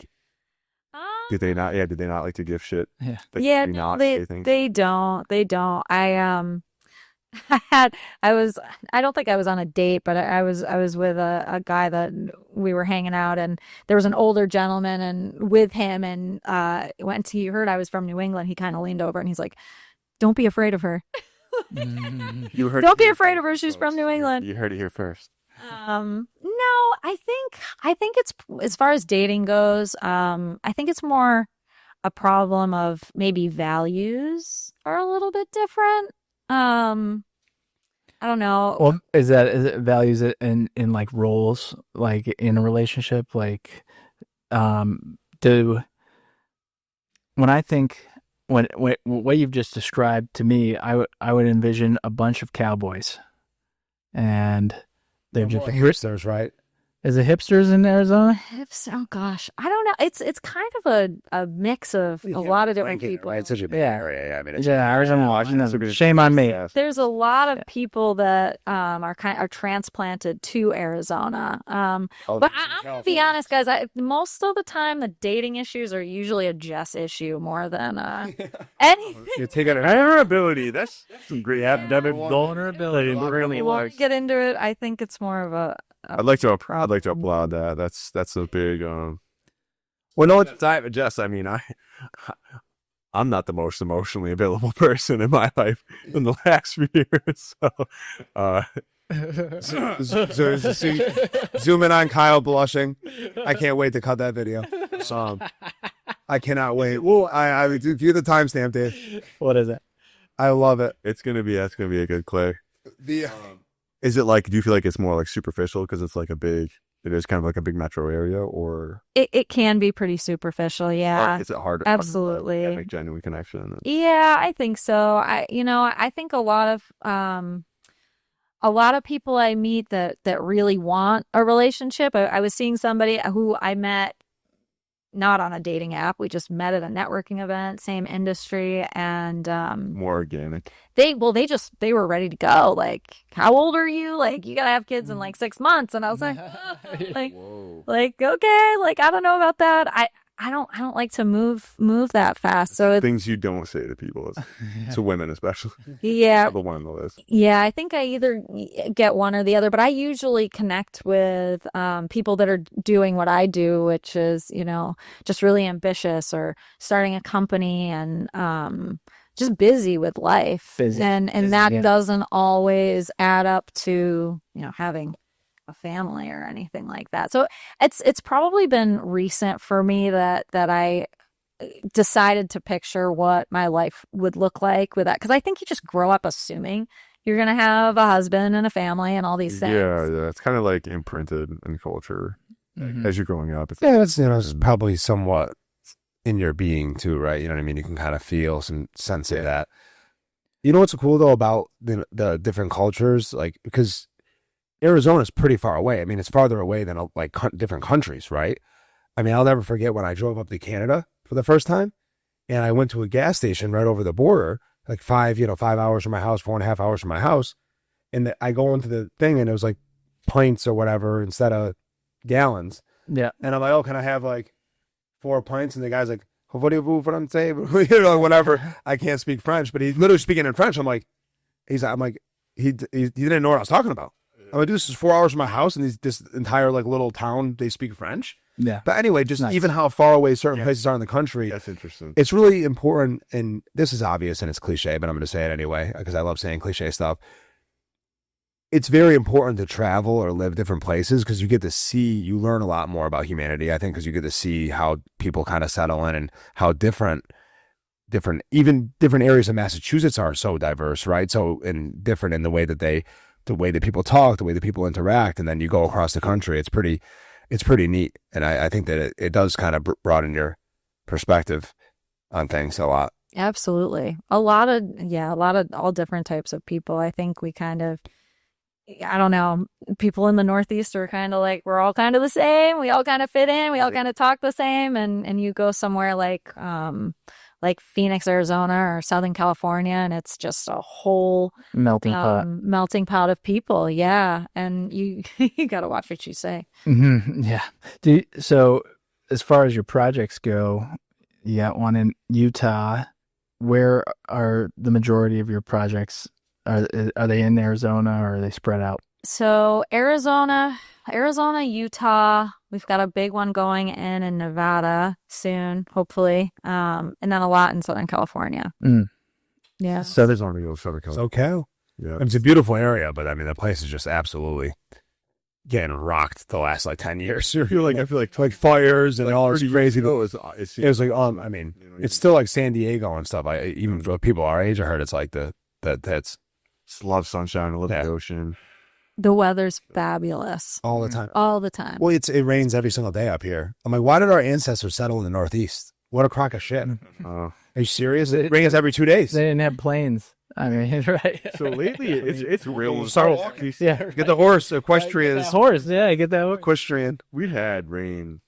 do they not? Yeah, do they not like to give shit? Yeah. Yeah, do not they say things? don't. I don't think I was on a date, but I was with a guy that we were hanging out, and there was an older gentleman and with him, and once he heard I was from New England, he kind of leaned over and he's like, "Don't be afraid of her. Don't be afraid of her. She's from New England." You heard it here first. No, I think it's, as far as dating goes, I think it's more a problem of maybe values are a little bit different. I don't know. Well, is it values it in like roles, like in a relationship, like when I think when what you've just described to me, I would envision a bunch of cowboys, and they're just hipsters, right? Is it hipsters in Arizona? Oh gosh, I don't know. It's kind of a mix of a lot of different people. Right? It's such a big area. I mean, it's Arizona, Washington. Shame on me. There's a lot of people that are transplanted to Arizona. But I'm gonna be honest, guys. Most of the time, the dating issues are usually a Jess issue more than anything. You're taking an vulnerability. That's some great academic vulnerability. We won't get into it. I think it's more of a. I'd like to applaud that. That's a big well, no time, Jess. I mean, I'm not the most emotionally available person in my life in the last few years. so zoom in on Kyle blushing. I can't wait to cut that video. I cannot wait. Well, I do the timestamp, Dave. What is it? I love it. That's gonna be a good clip. Is it like? Do you feel like it's more like superficial because it's like it is kind of like a big metro area, or it can be pretty superficial, yeah. Is it hard? Absolutely. To make genuine connection. Yeah, I think so. I think a lot of people I meet that really want a relationship. I was seeing somebody who I met not on a dating app. We just met at a networking event, same industry, and more organic. They were ready to go. Like, how old are you? Like, you gotta have kids in like 6 months. And I was like, okay, like, I don't know about that. I don't like to move that fast. So things you don't say to people, to women especially. Yeah, the one on the list. Yeah, I think I either get one or the other, but I usually connect with people that are doing what I do, which is just really ambitious or starting a company and just busy with life, and that doesn't always add up to having a family or anything like that. So it's probably been recent for me that I decided to picture what my life would look like with that, because I think you just grow up assuming you're gonna have a husband and a family and all these things. Yeah, it's kind of like imprinted in culture as you're growing up. That's it's probably somewhat in your being too, right? You know what I mean? You can kind of feel some sense of that. You know what's cool though about the different cultures, like, because Arizona's pretty far away. I mean, it's farther away than like different countries, right? I mean, I'll never forget when I drove up to Canada for the first time, and I went to a gas station right over the border, like 5 hours from my house, 4.5 hours from my house, and I go into the thing, and it was like pints or whatever instead of gallons. Yeah, and I'm like, oh, can I have like 4 pints? And the guy's like, what do you whatever. I can't speak French, but he's literally speaking in French. I'm like, he didn't know what I was talking about. I'm like, this is 4 hours from my house, and this entire like little town, they speak French. Yeah. But anyway, just even how far away certain places are in the country. That's interesting. It's really important, and this is obvious and it's cliche, but I'm going to say it anyway because I love saying cliche stuff. It's very important to travel or live different places because you learn a lot more about humanity, I think, because you get to see how people kind of settle in and how different areas of Massachusetts are so diverse, right? So, and different in the way that people talk, the way that people interact, and then you go across the country. It's pretty neat, and I think that it does kind of broaden your perspective on things a lot. Absolutely, a lot of all different types of people. I think we kind of, I don't know, people in the Northeast are kind of like, we're all kind of the same. We all kind of fit in. We all kind of talk the same, and you go somewhere like Phoenix, Arizona, or Southern California, and it's just a whole melting pot of people. Yeah, and you got to watch what you say. Mm-hmm. Yeah. So, as far as your projects go, you got one in Utah. Where are the majority of your projects? Are they in Arizona, or are they spread out? So Arizona, Utah. We've got a big one going in Nevada soon, hopefully, and then a lot in Southern California. Yeah. Southern California. SoCal. Yeah, it's a beautiful area, but I mean, the place is just absolutely getting rocked the last like 10 years. I feel like fires and all this crazy. It was like, I mean, it's still like San Diego and stuff. Even for people our age, I heard it's like the That's Just love sunshine. I love the ocean. The weather's fabulous all the time. all the time. Well, it rains every single day up here. I'm like, why did our ancestors settle in the Northeast? What a crock of shit. Are you serious? It rains every 2 days. They didn't have planes. I mean, right. So lately, it's real. Yeah. Get the horse, equestrian. Horse. Yeah, I get that one. Equestrian. We had rain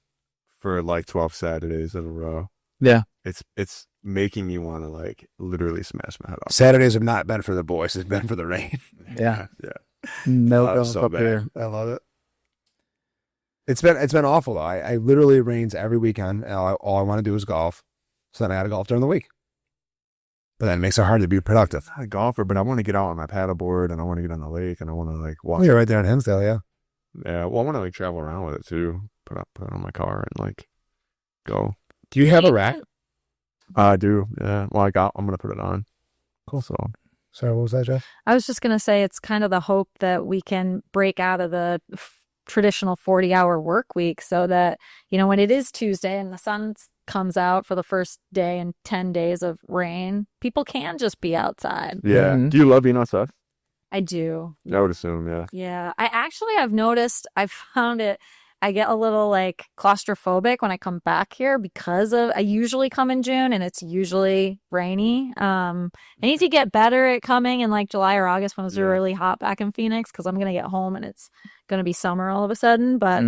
for like 12 Saturdays in a row. Yeah. It's making me want to like literally smash my head off. Saturdays have not been for the boys. It's been for the rain. Yeah. Yeah. No, So up bad. here. I love it. It's been awful though. I literally it rains every weekend. And all I want to do is golf. So then I got to golf during the week. But then it makes it hard to be productive. I'm not a golfer, but I want to get out on my paddleboard and I want to get on the lake and I want to like walk. Well, you're right there in Hinsdale, yeah. Yeah. Well, I want to like travel around with it too. Put it on my car and like go. Do you have a rack? I do. Yeah. Well, I'm going to put it on. Cool. So. Sorry, what was that, Jeff? I was just going to say it's kind of the hope that we can break out of the traditional 40-hour work week so that, when it is Tuesday and the sun comes out for the first day in 10 days of rain, people can just be outside. Yeah. Mhm. Do you love being outside? I do. I would assume. Yeah. Yeah. I've noticed, I've found it, I get a little like claustrophobic when I come back here because I usually come in June and it's usually rainy. I need to get better at coming in like July or August when it's really hot back in Phoenix because I'm going to get home and it's going to be summer all of a sudden. But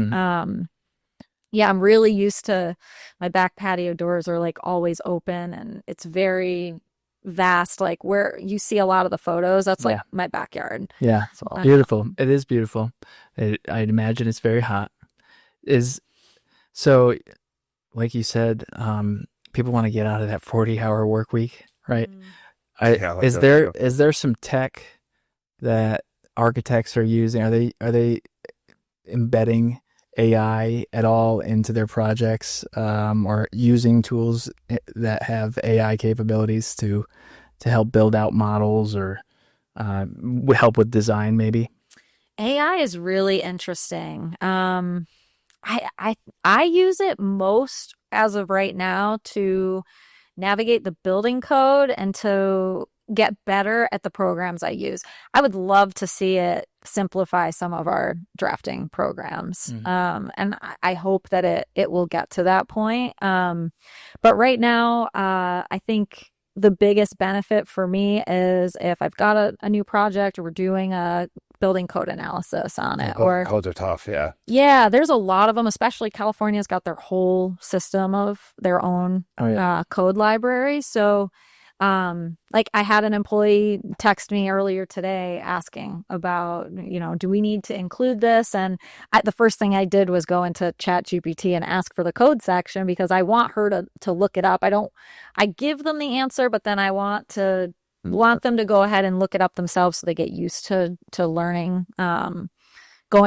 yeah, I'm really used to my back patio doors are like always open and it's very vast, like where you see a lot of the photos. That's like my backyard. Yeah. So, Beautiful. It is beautiful. I'd imagine it's very hot. So like you said, people want to get out of that 40-hour work week, right? Is there some tech that architects are using? Are they embedding AI at all into their projects, or using tools that have AI capabilities to help build out models or help with design maybe? AI is really interesting. I use it most as of right now to navigate the building code and to get better at the programs I use. I would love to see it simplify some of our drafting programs. And I hope that it will get to that point. But right now, I think the biggest benefit for me is if I've got a new project or we're doing a building code analysis on it. Or codes are tough, yeah. Yeah, there's a lot of them, especially California's got their whole system of their own code library. So like I had an employee text me earlier today asking about, do we need to include this? And the first thing I did was go into ChatGPT and ask for the code section because I want her to look it up. I give them the answer, but then I want them to go ahead and look it up themselves so they get used to learning,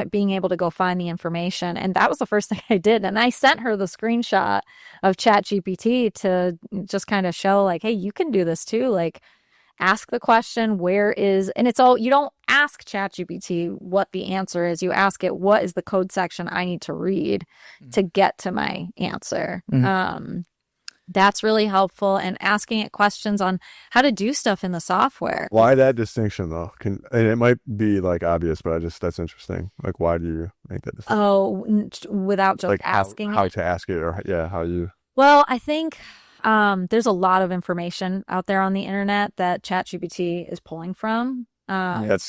being able to go find the information. And that was the first thing I did. And I sent her the screenshot of ChatGPT to just kind of show like, hey, you can do this too. Like ask the question, and it's all, you don't ask ChatGPT what the answer is. You ask it, what is the code section I need to read to get to my answer? That's really helpful, and asking it questions on how to do stuff in the software. Why that distinction though? And it might be like obvious, but that's interesting. Like, why do you make that distinction? Oh, without just like asking how to ask it, or how you. Well, I think there's a lot of information out there on the internet that ChatGPT is pulling from. Right.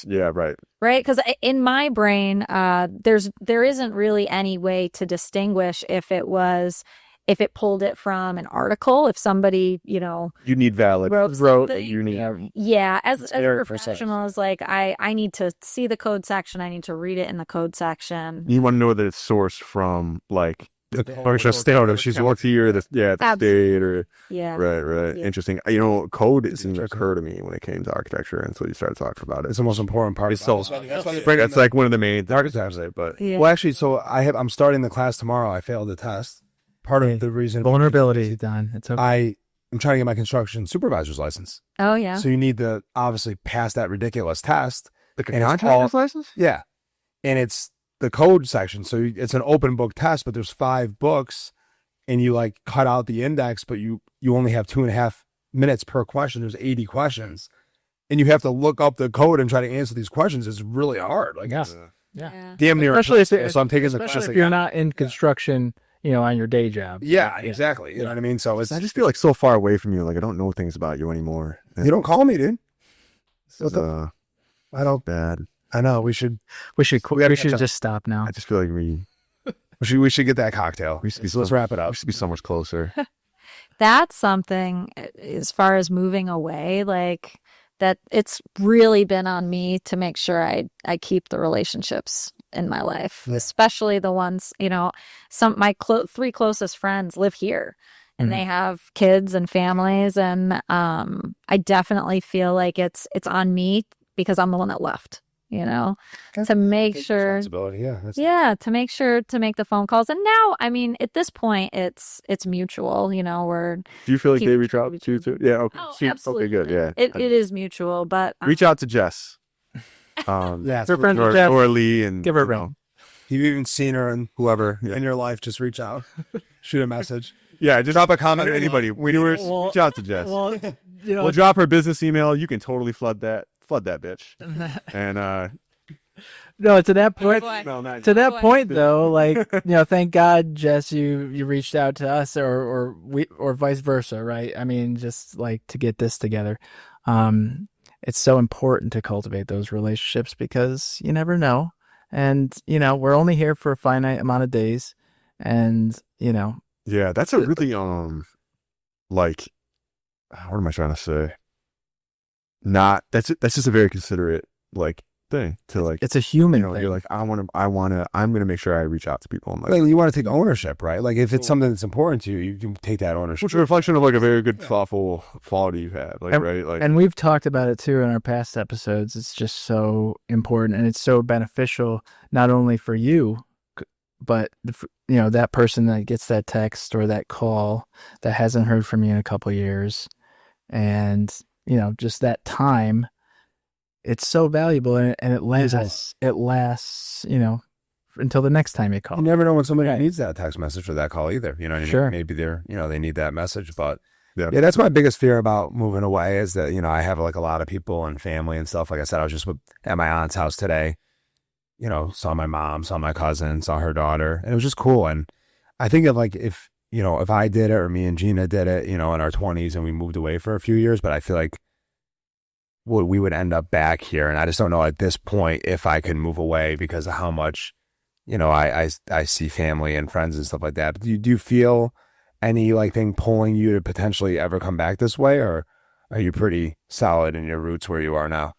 Right, because in my brain, there isn't really any way to distinguish if it pulled it from an article, if somebody, you need valid wrote you need. As a professional, is like, I need to see the code section. I need to read it in the code section. You want to know that it's sourced from like the state, she's worked here, the state, or right. Yeah. Interesting. Code didn't occur to me when it came to architecture until you started talking about it. It's the most important part. That's like one of the main architects, but well, actually, so I'm starting the class tomorrow. I failed the test. Part of the reason vulnerability, Don. It's okay. I'm trying to get my construction supervisor's license. Oh yeah. So you need to obviously pass that ridiculous test. The contractor's license? Yeah. And it's the code section. So it's an open book test, but there's 5 books and you like cut out the index, but you only have 2.5 minutes per question. There's 80 questions. and you have to look up the code and try to answer these questions. It's really hard. Like, Yeah. it's Yeah. damn near Especially impossible. So I'm taking the Especially class if again. you're not in construction, on your day job. Yeah, exactly. You know what I mean? So it's, I just feel like so far away from you. Like I don't know things about you anymore. you don't call me, dude. This is, I don't. bad. I know. We should We should gotta catch up. just stop now. I just feel like we we should get that cocktail. used to be So let's wrap it up. used to be so much closer. That's something as far as moving away, like that it's really been on me to make sure I keep the relationships in my life, Yeah. especially the ones, some my three closest friends live here and they have kids and families, and I definitely feel like it's on me because I'm the one that left, to make sure Responsibility, yeah. That's, to make sure to make the phone calls. And now, I mean, at this point, it's mutual. We're Do you feel like Keep- they reach out to you too? Yeah. Okay. oh, Sweet. absolutely. Okay. Good. Yeah. It is mutual, but Reach out to Jess. yeah. Her friend or, Jeff, or Lee, and give her a you know, ring. You've even seen her and whoever. in your life, just reach out, shoot a message. Yeah. Just Drop a comment. anybody. Viewers, reach out to Jess. Well, We'll drop her business email. You can totally flood that bitch. And no, to that point. no, not To that point, though, like thank God, Jess, you reached out to us, or vice versa, right? I mean, just like to get this together. It's so important to cultivate those relationships because you never know, and we're only here for a finite amount of days, and Yeah, that's a really like, what am I trying to say? That's just a very considerate like thing to like. it's a human thing. You're like, I'm gonna make sure I reach out to people. Like, you want to take ownership, right? Like if it's something that's important to you, you can take that ownership. Which is a reflection of like a very good, thoughtful quality you have, like right, like And we've talked about it too in our past episodes. It's just so important, and it's so beneficial not only for you, but that person that gets that text or that call that hasn't heard from you in a couple of years, and just that time. It's so valuable, and it lasts. It lasts, until the next time you call. You never know when somebody needs that text message or that call either. You know what I mean? Sure. Maybe they're, they need that message. But Yeah. yeah, that's my biggest fear about moving away is that, I have like a lot of people and family and stuff. Like I said, I was just at my aunt's house today, saw my mom, saw my cousin, saw her daughter, and it was just cool. And I think of like if I did it or me and Gina did it, in our 20s and we moved away for a few years, but I feel like we would end up back here. And I just don't know at this point if I can move away because of how much, I see family and friends and stuff like that. But do you feel any like thing pulling you to potentially ever come back this way, or are you pretty solid in your roots where you are now?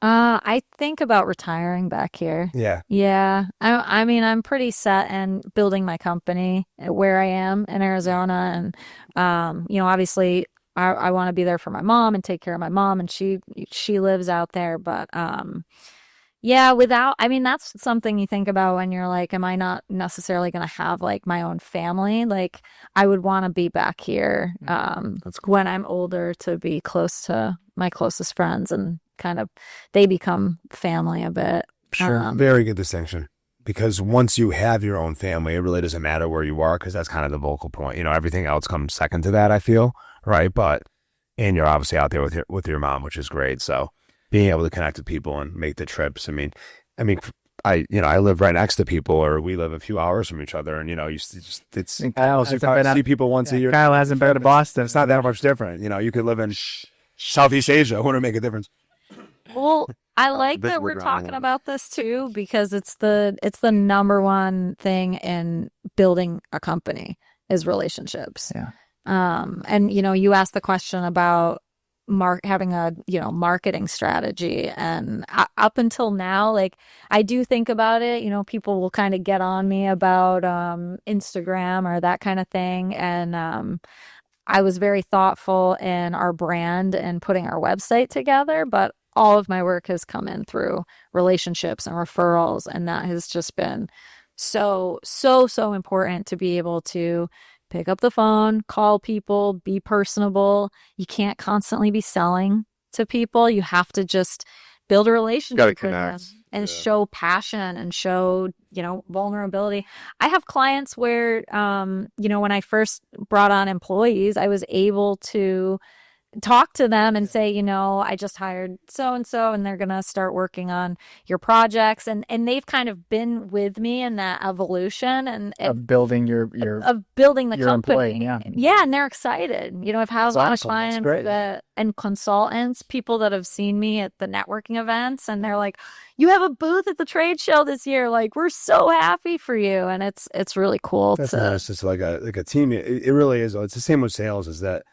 I think about retiring back here. Yeah. Yeah. I mean, I'm pretty set in building my company where I am in Arizona. And, obviously I want to be there for my mom and take care of my mom, and she lives out there. But, that's something you think about when you're like, am I not necessarily going to have like my own family? Like I would want to be back here, That's cool. when I'm older, to be close to my closest friends, and kind of they become family a bit. Sure. Very good distinction. Because once you have your own family, it really doesn't matter where you are, because that's kind of the vocal point. Everything else comes second to that, I feel, right? And you're obviously out there with your mom, which is great. So being able to connect with people and make the trips. I live right next to people, or we live a few hours from each other, and it's Kyle if hasn't I been see people once a year. Kyle hasn't been to Boston. It's not that much different. You could live in Southeast Asia. Wouldn't make a difference. Well, I like bit that we're would talking run. about this too, because it's the number one thing in building a company is relationships. Yeah. And you asked the question about having a marketing strategy, and up until now, like I do think about it. People will kind of get on me about Instagram or that kind of thing, and I was very thoughtful in our brand and putting our website together, but all of my work has come in through relationships and referrals. And that has just been so important, to be able to pick up the phone, call people, be personable. You can't constantly be selling to people. You have to just build a relationship Gotta with them connect. and Yeah. show passion and show, vulnerability. I have clients where, when I first brought on employees, I was able to talk to them and say, you know, I just hired so and so, and they're gonna start working on your projects, and they've kind of been with me in that evolution and of building of building the your company. employee, Yeah, and they're excited. You know, I've had a lot of awesome. That's great. clients and consultants, people that have seen me at the networking events, and they're like, "You have a booth at the trade show this year. Like, we're so happy for you." And it's really cool. That's nice. It's like a team. It really is. It's the same with sales. Is that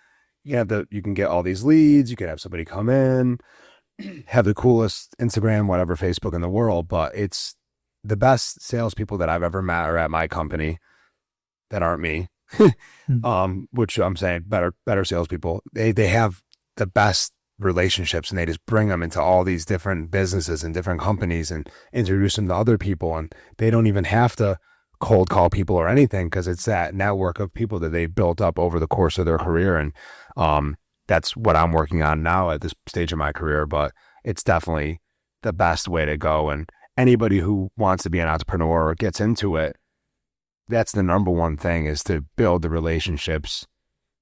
you can get all these leads. You can have somebody come in, have the coolest Instagram, whatever, Facebook in the world, but it's the best salespeople that I've ever met are at my company that aren't me. Which I'm saying better salespeople. They have the best relationships, and they just bring them into all these different businesses and different companies and introduce them to other people, and they don't even have to cold call people or anything, because it's that network of people that they built up over the course of their career. And that's what I'm working on now at this stage of my career, but it's definitely the best way to go. And anybody who wants to be an entrepreneur or gets into it, that's the number one thing, is to build the relationships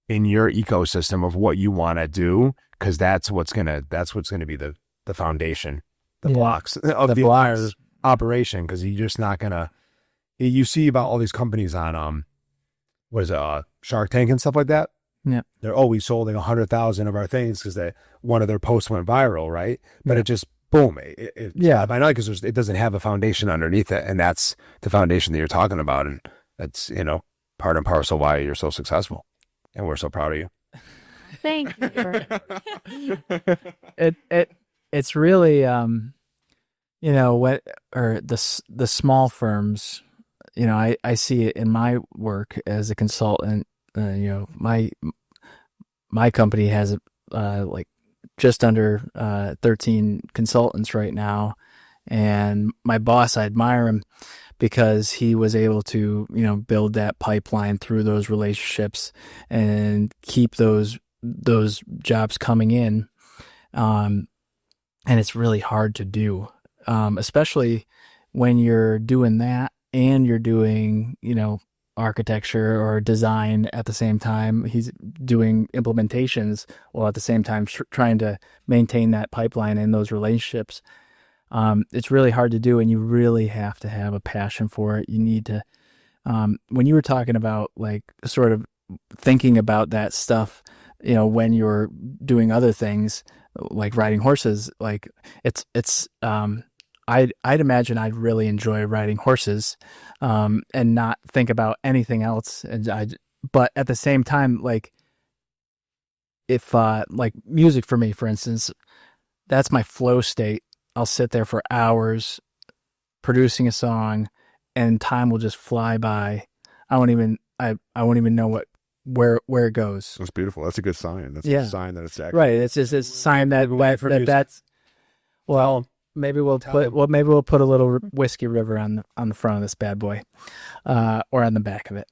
in your ecosystem of what you want to do, because that's what's gonna be the foundation, the blocks of the entire operation. Because you're just not gonna. You see about all these companies on what is it, Shark Tank and stuff like that. Yeah, they're always sold 100,000 of our things because one of their posts went viral, right? But it just boom, by now, because it doesn't have a foundation underneath it, and that's the foundation that you're talking about, and that's part and parcel why you're so successful, and we're so proud of you. Thank you. It's really the small firms. I see it in my work as a consultant. My company has like just under 13 consultants right now, and my boss, I admire him because he was able to build that pipeline through those relationships and keep those jobs coming in, and it's really hard to do, especially when you're doing that and you're doing architecture or design at the same time. He's doing implementations while at the same time trying to maintain that pipeline and those relationships. It's really hard to do, and you really have to have a passion for it. You need to, when you were talking about like sort of thinking about that stuff, when you're doing other things like riding horses, like I'd imagine I'd really enjoy riding horses, and not think about anything else. But at the same time, like if like music for me, for instance, that's my flow state. I'll sit there for hours producing a song, and time will just fly by. I won't even know where it goes. That's beautiful. That's a good sign. That's a sign that it's actually right. It's just a sign that's well. Maybe we'll put a little whiskey river on the front of this bad boy, or on the back of it.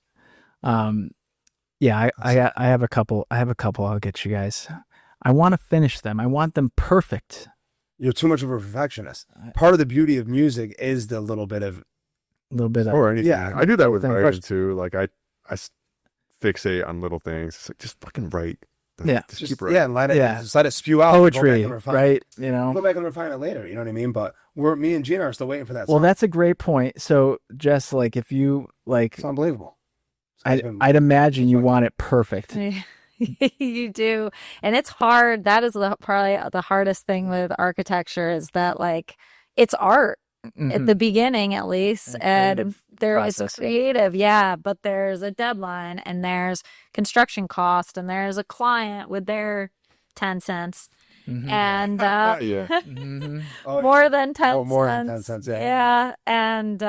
I have a couple. I'll get you guys. I want to finish them. I want them perfect. You're too much of a perfectionist. Part of the beauty of music is the little bit of or anything. Yeah, I do that with writing too. Like I fixate on little things. It's like, just fucking write. Just keep writing. Yeah, and let it spew out. Poetry, right? Go back and refine it later. You know what I mean? But me and Gina are still waiting for that song. Well, that's a great point. So, Jess, like if you like, it's unbelievable. I'd imagine you want it perfect. You do, and it's hard. That is probably the hardest thing with architecture, is that like it's art. At the beginning, at least, and there is creative, but there's a deadline, and there's construction cost, and there's a client with their 10 cents, and more than 10 cents. More than 10 cents, and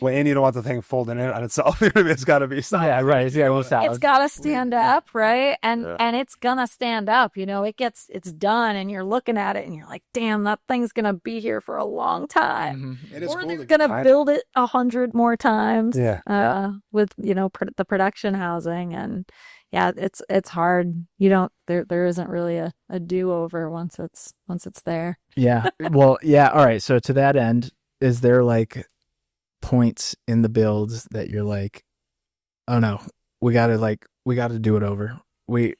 and you don't want the thing folding in on itself. It's got to be solid. Yeah, right. It's got to stand up, right? And it's gonna stand up. It's done, and you're looking at it, and you're like, "Damn, that thing's gonna be here for a long time." It is or cool they're gonna build it 100 more times. With the production housing, and it's hard. There isn't really a do-over once it's there. Yeah. Well, yeah. All right. So to that end, is there like points in the builds that you're like, oh no, we got to do it over? we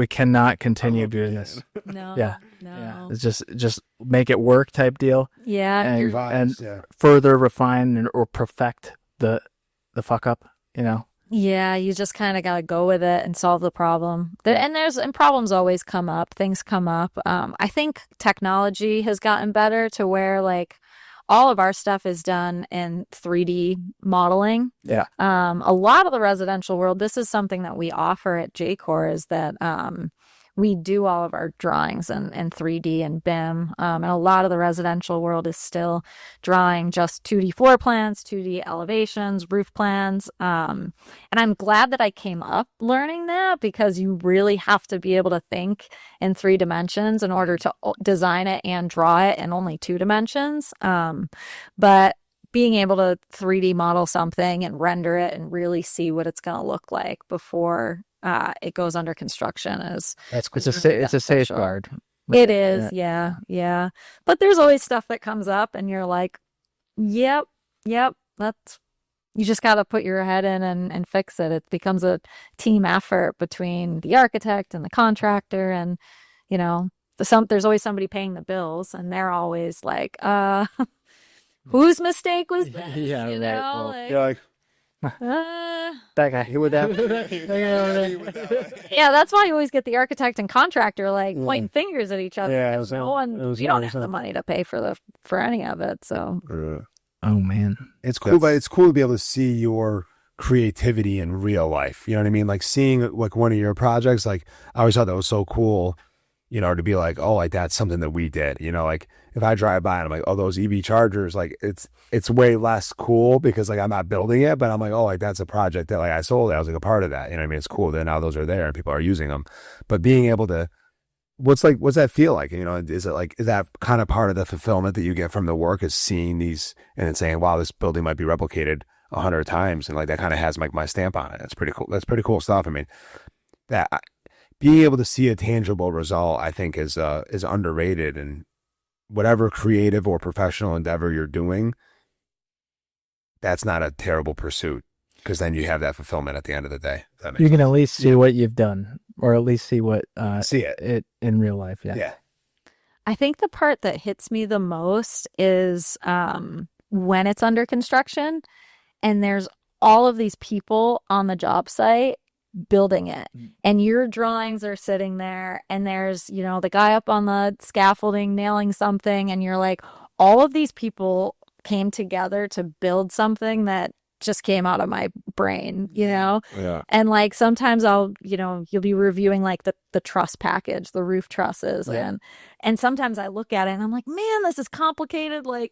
cannot continue doing this. No, Yeah. no. Yeah, it's just make it work type deal, Yeah, and, you're- and further refine or perfect the fuck up. You know. yeah, you just kind of got to go with it and solve the problem. And problems always come up. Things come up. I think technology has gotten better to where like all of our stuff is done in 3D modeling. Yeah. A lot of the residential world, this is something that we offer at J.Cor, is that we do all of our drawings in 3D and BIM. And a lot of the residential world is still drawing just 2D floor plans, 2D elevations, roof plans. And I'm glad that I came up learning that, because you really have to be able to think in 3 dimensions in order to design it and draw it in only 2 dimensions. But being able to 3D model something and render it and really see what it's going to look like before it goes under construction is It's a safeguard. It is, yeah. But there's always stuff that comes up, and you're like, yep. That's you just got to put your head in and fix it. It becomes a team effort between the architect and the contractor, and you know, there's always somebody paying the bills, and they're always like, whose mistake was this? Yeah, you right. know, Well, like, You're like, that guy. He would have. yeah, that's why you always get the architect and contractor like pointing fingers at each other. Yeah, because you don't have the money to pay for any of it. So Oh man, it's cool, but it's cool to be able to see your creativity in real life. You know what I mean? Like seeing like one of your projects, like I always thought that was so cool, you know, to be like, oh, like that's something that we did, you know, like if I drive by and I'm like, oh, those EV chargers, like it's way less cool because like I'm not building it, but I'm like, oh, like that's a project that like I sold it. I was like a part of that. You know what I mean? It's cool that now those are there and people are using them, but being able to, what's that feel like? You know, is that kind of part of the fulfillment that you get from the work, is seeing these and then saying, wow, this building might be replicated 100 times. And like, that kind of has like my stamp on it. It's pretty cool. That's pretty cool stuff. I mean, being able to see a tangible result, I think is underrated, and whatever creative or professional endeavor you're doing, that's not a terrible pursuit, because then you have that fulfillment at the end of the day. You can at least see what you've done, or at least see what see it in real life. Yeah. I think the part that hits me the most is when it's under construction and there's all of these people on the job site building it, and your drawings are sitting there, and there's, you know, the guy up on the scaffolding nailing something, and you're like, all of these people came together to build something that just came out of my brain, you know? Yeah. And like sometimes you'll be reviewing like the truss package, the roof trusses, and sometimes I look at it and I'm like, man, this is complicated. Like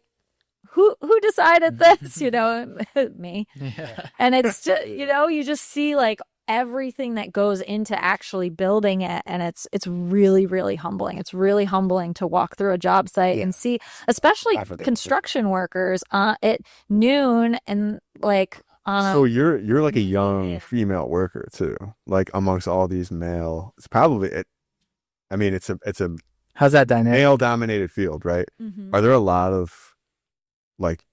who decided this? You know, me. Yeah. And it's just, you know, you just see like everything that goes into actually building it, and it's really, really humbling. It's really humbling to walk through a job site and see, especially construction workers at noon, and like so you're like a young female worker too, like amongst all these male. It's probably it's a how's that dynamic? male dominated field, right? Mhm. Are there a lot of like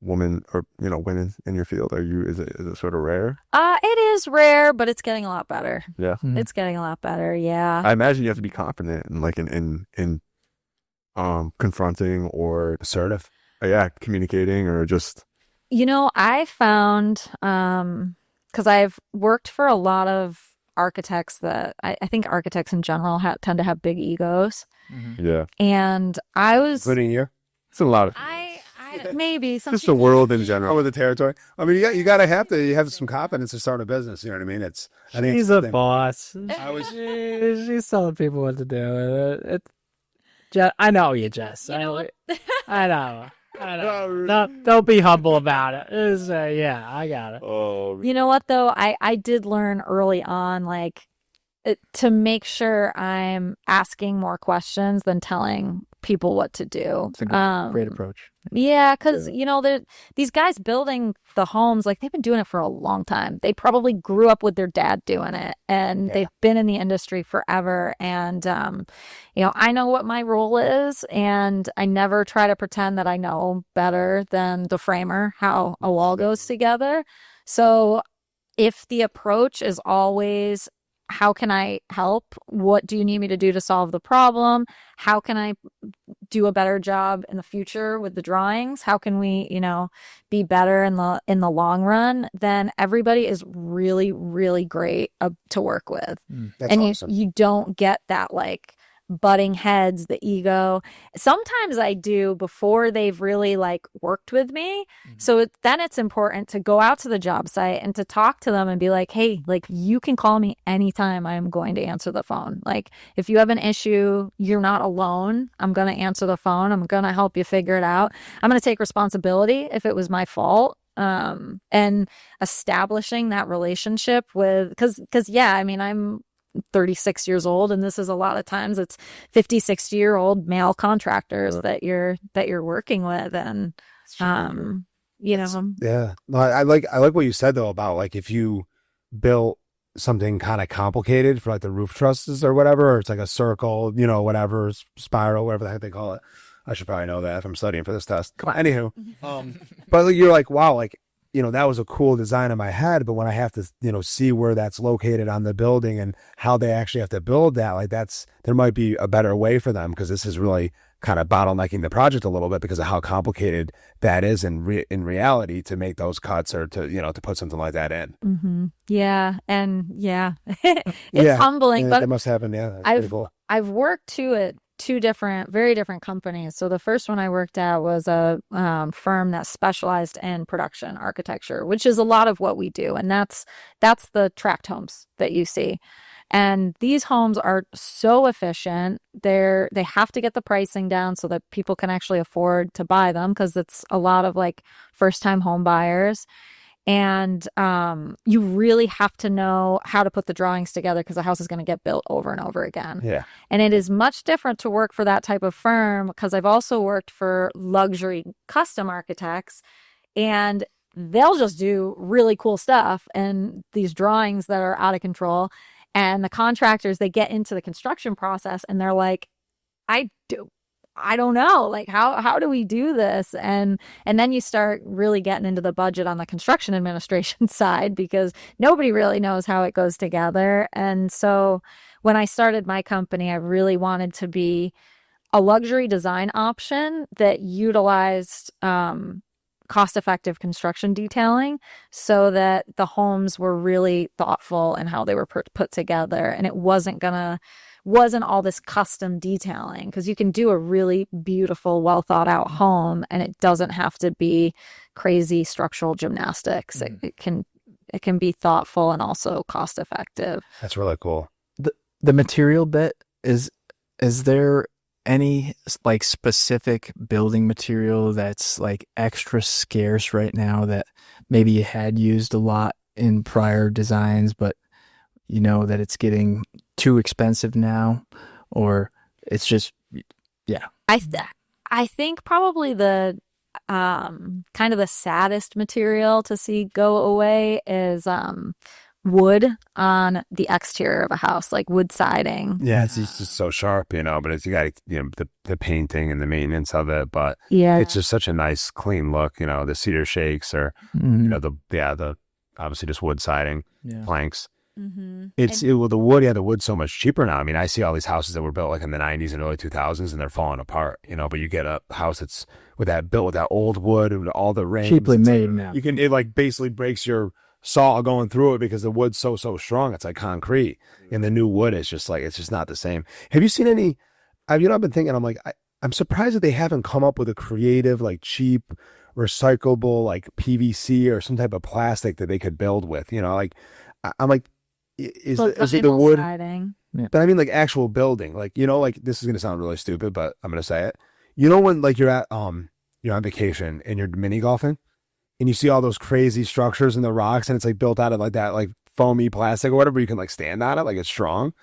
women or women in your field? Is it sort of rare? It is rare, but it's getting a lot better. Yeah. It's getting a lot better. Yeah. I imagine you have to be confident and like in confronting or assertive. Communicating, or just, You know, I found, because I've worked for a lot of architects that I think architects in general tend to have big egos. yeah, And I was, Including you? it's a lot of maybe some just the world in general. Over the territory. I mean, you gotta have some confidence to start a business. You know what I mean? I think She's it's a thing. boss. She's telling people what to do. I know you, Jess. You know I know. Don't be humble about it. I got it. Oh, You know what, though? I did learn early on, like, to make sure I'm asking more questions than telling people what to do. It's a great approach. Yeah, because, these guys building the homes, like, they've been doing it for a long time. They probably grew up with their dad doing it, and they've been in the industry forever. And, I know what my role is, and I never try to pretend that I know better than the framer how a wall goes together. So if the approach is always, how can I help? What do you need me to do to solve the problem? How can I do a better job in the future with the drawings? How can we, be better in the long run? Then everybody is really, really great to work with. That's and awesome. you don't get that like butting heads, the ego. Sometimes I do before they've really like worked with me. So then it's important to go out to the job site and to talk to them and be like, hey, like you can call me anytime. I am going to answer the phone. Like if you have an issue, you're not alone. I'm going to answer the phone. I'm going to help you figure it out. I'm going to take responsibility if it was my fault. And establishing that relationship with, because yeah, I mean, I'm 36 years old, and this is a lot of times it's 50, 60-year-old male contractors that you're working with, and Yeah, no, I like what you said though about like if you built something kind of complicated for like the roof trusses or whatever, or it's like a circle, whatever, spiral, whatever the heck they call it. I should probably know that if I'm studying for this test. Anywho, but like, you're like, wow, like that was a cool design in my head, but when I have to, see where that's located on the building and how they actually have to build that, like there might be a better way for them, because this is really kind of bottlenecking the project a little bit because of how complicated that is in reality to make those cuts or to, to put something like that in. Mm-hmm. Yeah. And yeah, it's humbling, but it must happen. Yeah. I've worked too at two very different companies. So the first one I worked at was a firm that specialized in production architecture, which is a lot of what we do. And that's the tract homes that you see. And these homes are so efficient. They have to get the pricing down so that people can actually afford to buy them, because it's a lot of like first-time home buyers. And you really have to know how to put the drawings together, because the house is going to get built over and over again. Yeah. And it is much different to work for that type of firm, because I've also worked for luxury custom architects, and they'll just do really cool stuff and these drawings that are out of control. And the contractors, they get into the construction process and they're like, I don't know, like how do we do this? And then you start really getting into the budget on the construction administration side, because nobody really knows how it goes together. And so when I started my company, I really wanted to be a luxury design option that utilized cost-effective construction detailing, so that the homes were really thoughtful in how they were put together, and it wasn't all this custom detailing, because you can do a really beautiful, well thought out home and it doesn't have to be crazy structural gymnastics. It can be thoughtful and also cost effective. That's really cool. The material bit, is there any like specific building material that's like extra scarce right now that maybe you had used a lot in prior designs, but that it's getting too expensive now, or it's just, yeah. I think probably the kind of the saddest material to see go away is wood on the exterior of a house, like wood siding. Yeah, it's just so sharp, but it's, you got the painting and the maintenance of it, but yeah, it's just such a nice clean look. The cedar shakes, or the obviously just wood siding, planks. Mm-hmm. The wood's so much cheaper now. I mean, I see all these houses that were built like in the 90s and early 2000s, and they're falling apart, but you get a house that's built with that old wood with all the rings. Cheaply made now. It like basically breaks your saw going through it, because the wood's so strong. It's like concrete, and the new wood is just like, it's just not the same. Have you seen any? I've been thinking, I'm like, I'm surprised that they haven't come up with a creative, like cheap, recyclable, like PVC or some type of plastic that they could build with. Like, I'm like, is it the wood? Siding. Yeah. But I mean, like actual building, like like this is gonna sound really stupid, but I'm gonna say it. When like you're on vacation and you're mini golfing, and you see all those crazy structures in the rocks, and it's like built out of like that like foamy plastic or whatever, you can like stand on it, like it's strong.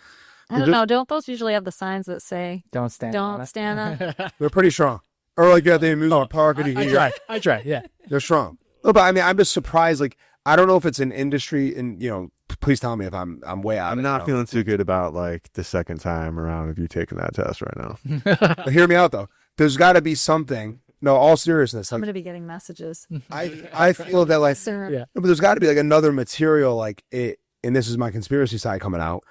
I don't know. Don't those usually have the signs that say Don't stand on it? They're pretty strong. Or like you're at the amusement park, and I try. Yeah, they're strong. No, but I mean, I'm just surprised. Like, I don't know if it's an industry, and please tell me if I'm way out. I'm not feeling too good about like the second time around of you taking that test right now. But hear me out though. There's got to be something. No, all seriousness. I'm going to be getting messages. I feel that like, Sir. Yeah. but there's got to be like another material, like and this is my conspiracy side coming out,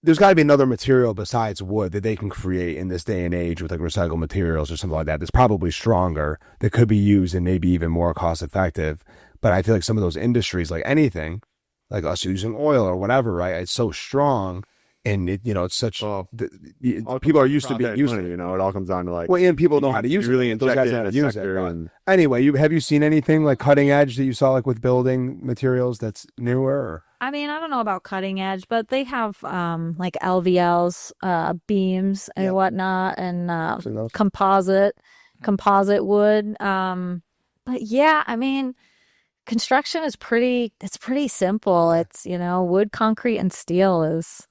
there's got to be another material besides wood that they can create in this day and age with like recycled materials or something like that that's probably stronger, that could be used and maybe even more cost effective. But I feel like some of those industries, like anything, like us using oil or whatever, right? It's so strong, and it, it's such people are used to being used to it. It all comes down to like, well, and people know how to use it. Really Those guys know how to use it. Anyway, have you seen anything like cutting edge that you saw like with building materials that's newer? Or? I mean, I don't know about cutting edge, but they have like LVLs, beams and whatnot, and composite wood. But yeah, I mean, construction is pretty simple. It's, wood, concrete, and steel is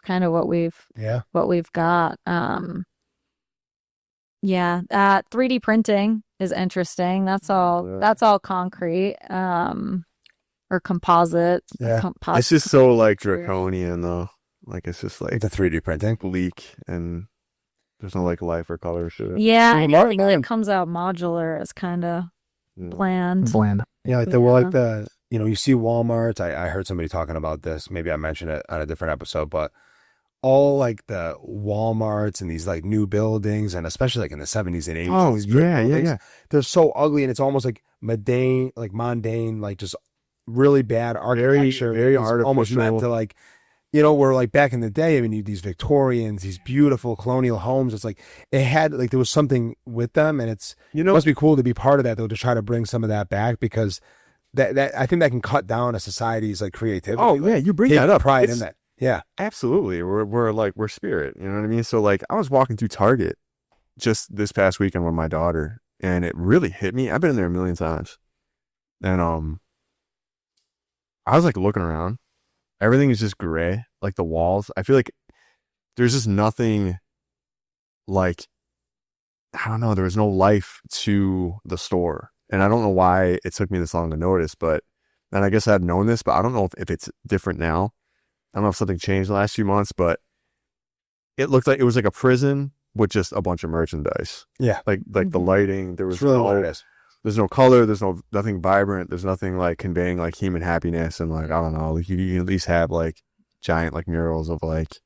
kind of what we've got. 3D printing is interesting. That's all concrete. Or composite. Yeah. It's just so like draconian though. Like it's just like the 3D printing, bleak, and there's no like life or color to it. Yeah, anything that comes out modular is kind of bland. Yeah, like you see Walmart. I heard somebody talking about this. Maybe I mentioned it on a different episode, but all like the Walmarts and these like new buildings, and especially like in the 70s and 80s. Oh yeah. They're so ugly, and it's almost like mundane, like just really bad architecture. Very artificial. Almost meant to like, where like back in the day, I mean, these Victorians, these beautiful colonial homes. It's like it had like there was something with them, and it must be cool to be part of that though, to try to bring some of that back, because that I think that can cut down a society's like creativity. Oh yeah, you bring that up. Pride in that. Yeah, absolutely. We're spirit. You know what I mean? So like I was walking through Target just this past weekend with my daughter, and it really hit me. I've been in there a million times, and I was like looking around. Everything is just gray. Like the walls. I feel like there's just nothing like, I don't know. There was no life to the store. And I don't know why it took me this long to notice, and I guess I'd known this, but I don't know if it's different now. I don't know if something changed the last few months, but it looked like it was like a prison with just a bunch of merchandise. Yeah. Like the lighting, there was it's really what it is. There's no color. There's nothing vibrant. There's nothing like conveying like human happiness, and like, I don't know, like you can at least have like giant like murals of like,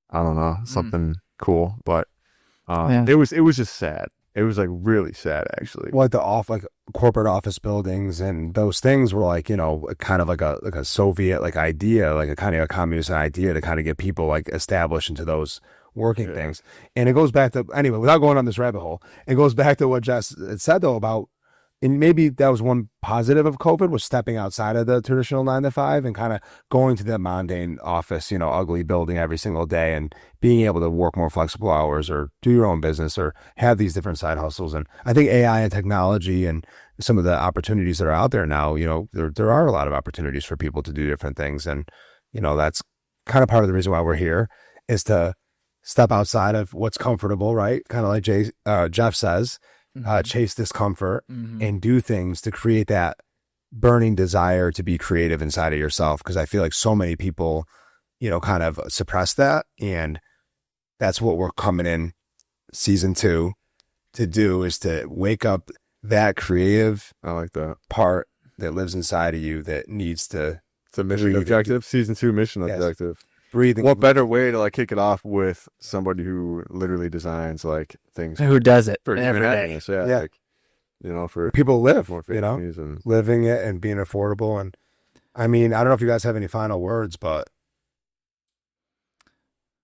I don't know, something cool. But it was just sad. It was like really sad actually. Well, like corporate office buildings and those things were like, kind of like a Soviet like idea, like a kind of a communist idea to kind of get people like established into those working things. And it goes back to, anyway, without going on this rabbit hole, it goes back to what Jess had said though about, and maybe that was one positive of COVID, was stepping outside of the traditional 9 to 5 and kind of going to that mundane office, ugly building every single day, and being able to work more flexible hours or do your own business or have these different side hustles. And I think AI and technology and some of the opportunities that are out there now, there are a lot of opportunities for people to do different things. And, that's kind of part of the reason why we're here, is to step outside of what's comfortable, right? Kind of like Jeff says. Chase discomfort and do things to create that burning desire to be creative inside of yourself. Because I feel like so many people, kind of suppress that. And that's what we're coming in season 2 to do, is to wake up that creative part that lives inside of you that needs to. It's a mission objective. Season 2 mission objective. Breathing. What better way to like kick it off with somebody who literally designs like things, who does it for every day. Yeah. Like, for people live, more families and living it and being affordable. And I mean, I don't know if you guys have any final words, but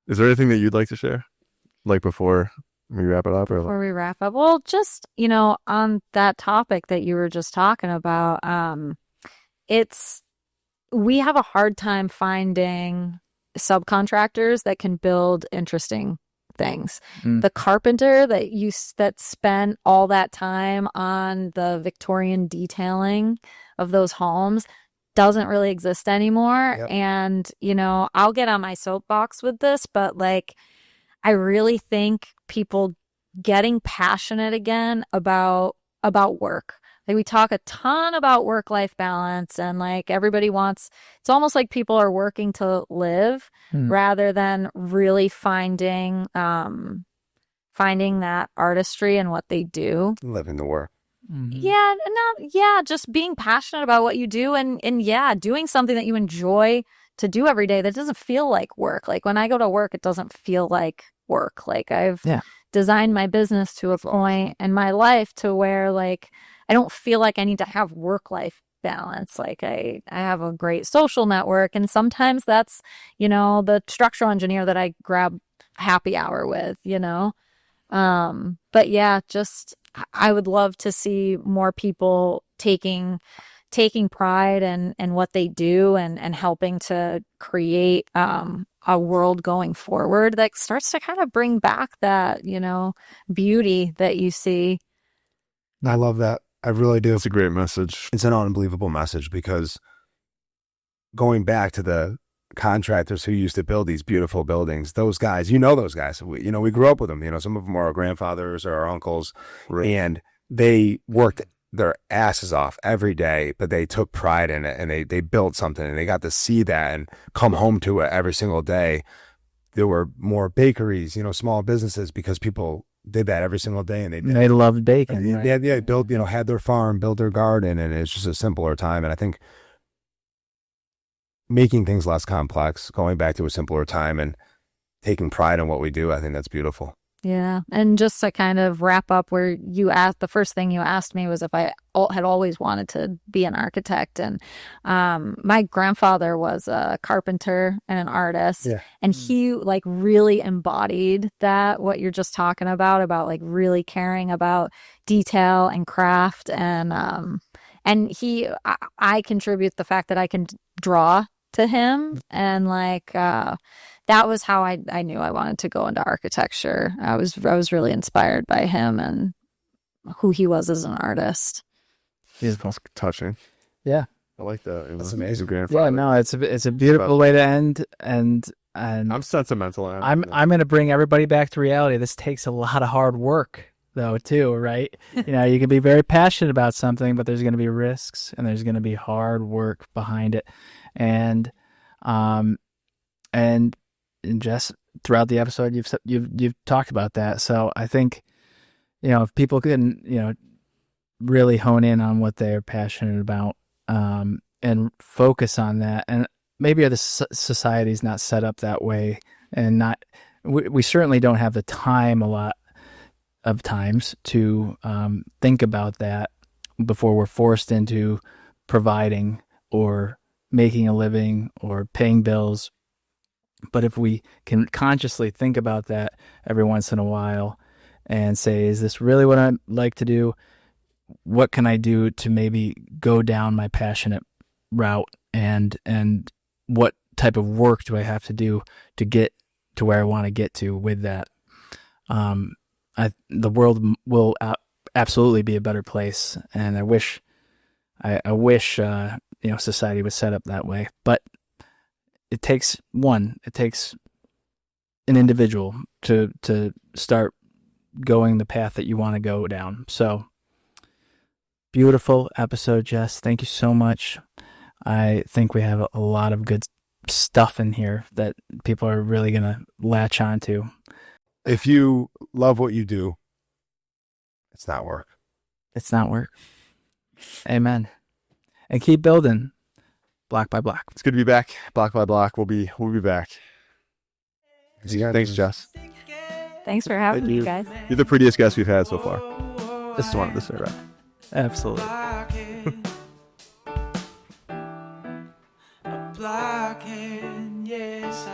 is there anything that you'd like to share, like before we wrap it up? Before we wrap up, well, just on that topic that you were just talking about, we have a hard time finding subcontractors that can build interesting things. The carpenter that spent all that time on the Victorian detailing of those homes doesn't really exist anymore. Yep. And I'll get on my soapbox with this, but like, I really think people getting passionate again about work. Like, we talk a ton about work-life balance, and like everybody wants, it's almost like people are working to live rather than really finding that artistry in what they do. Living the work. Yeah, just being passionate about what you do and yeah, doing something that you enjoy to do every day that doesn't feel like work. Like when I go to work, it doesn't feel like work. Like I've designed my business to a point in my life to where like I don't feel like I need to have work-life balance. Like I have a great social network, and sometimes that's, the structural engineer that I grab happy hour with, but yeah, just I would love to see more people taking pride in what they do and helping to create a world going forward that starts to kind of bring back that, beauty that you see. I love that. I really do. It's a great message. It's an unbelievable message, because going back to the contractors who used to build these beautiful buildings, those guys, those guys, we grew up with them, some of them are our grandfathers or our uncles, Right. and they worked their asses off every day, but they took pride in it, and they built something, and they got to see that and come home to it every single day. There were more bakeries, small businesses, because people did that every single day, and They loved bacon. Right? Yeah, built, had their farm, built their garden, and it's just a simpler time. And I think making things less complex, going back to a simpler time and taking pride in what we do, I think that's beautiful. Yeah. And just to kind of wrap up where you asked, the first thing you asked me was if I had always wanted to be an architect. And my grandfather was a carpenter and an artist. Yeah. And he like really embodied that, what you're just talking about like really caring about detail and craft. And I contribute the fact that I can draw to him, and like that was how I knew I wanted to go into architecture. I was really inspired by him and who he was as an artist. He's touching. Yeah, I like that. That's amazing. Yeah, no, it's a beautiful way to end, and I'm sentimental. I'm going to bring everybody back to reality. This takes a lot of hard work, though, too, right? You can be very passionate about something, but there's going to be risks, and there's going to be hard work behind it. And Jess, throughout the episode, you've talked about that. So I think, if people can, really hone in on what they're passionate about, and focus on that, and maybe the society's not set up that way, and we certainly don't have the time a lot of times to think about that before we're forced into providing or making a living or paying bills. But if we can consciously think about that every once in a while and say, is this really what I like to do? What can I do to maybe go down my passionate route? And what type of work do I have to do to get to where I want to get to with that? The world will absolutely be a better place. And I wish society was set up that way, but it takes an individual to start going the path that you want to go down. So beautiful episode, Jess. Thank you so much. I think we have a lot of good stuff in here that people are really going to latch onto. If you love what you do, it's not work. It's not work. Amen. And keep building block by block. It's good to be back. Block by block. We'll be back. Thanks, Jess. Thanks for having me, guys. You're the prettiest guest we've had so far. Just wanted to say that. Absolutely. Blockhead, yes,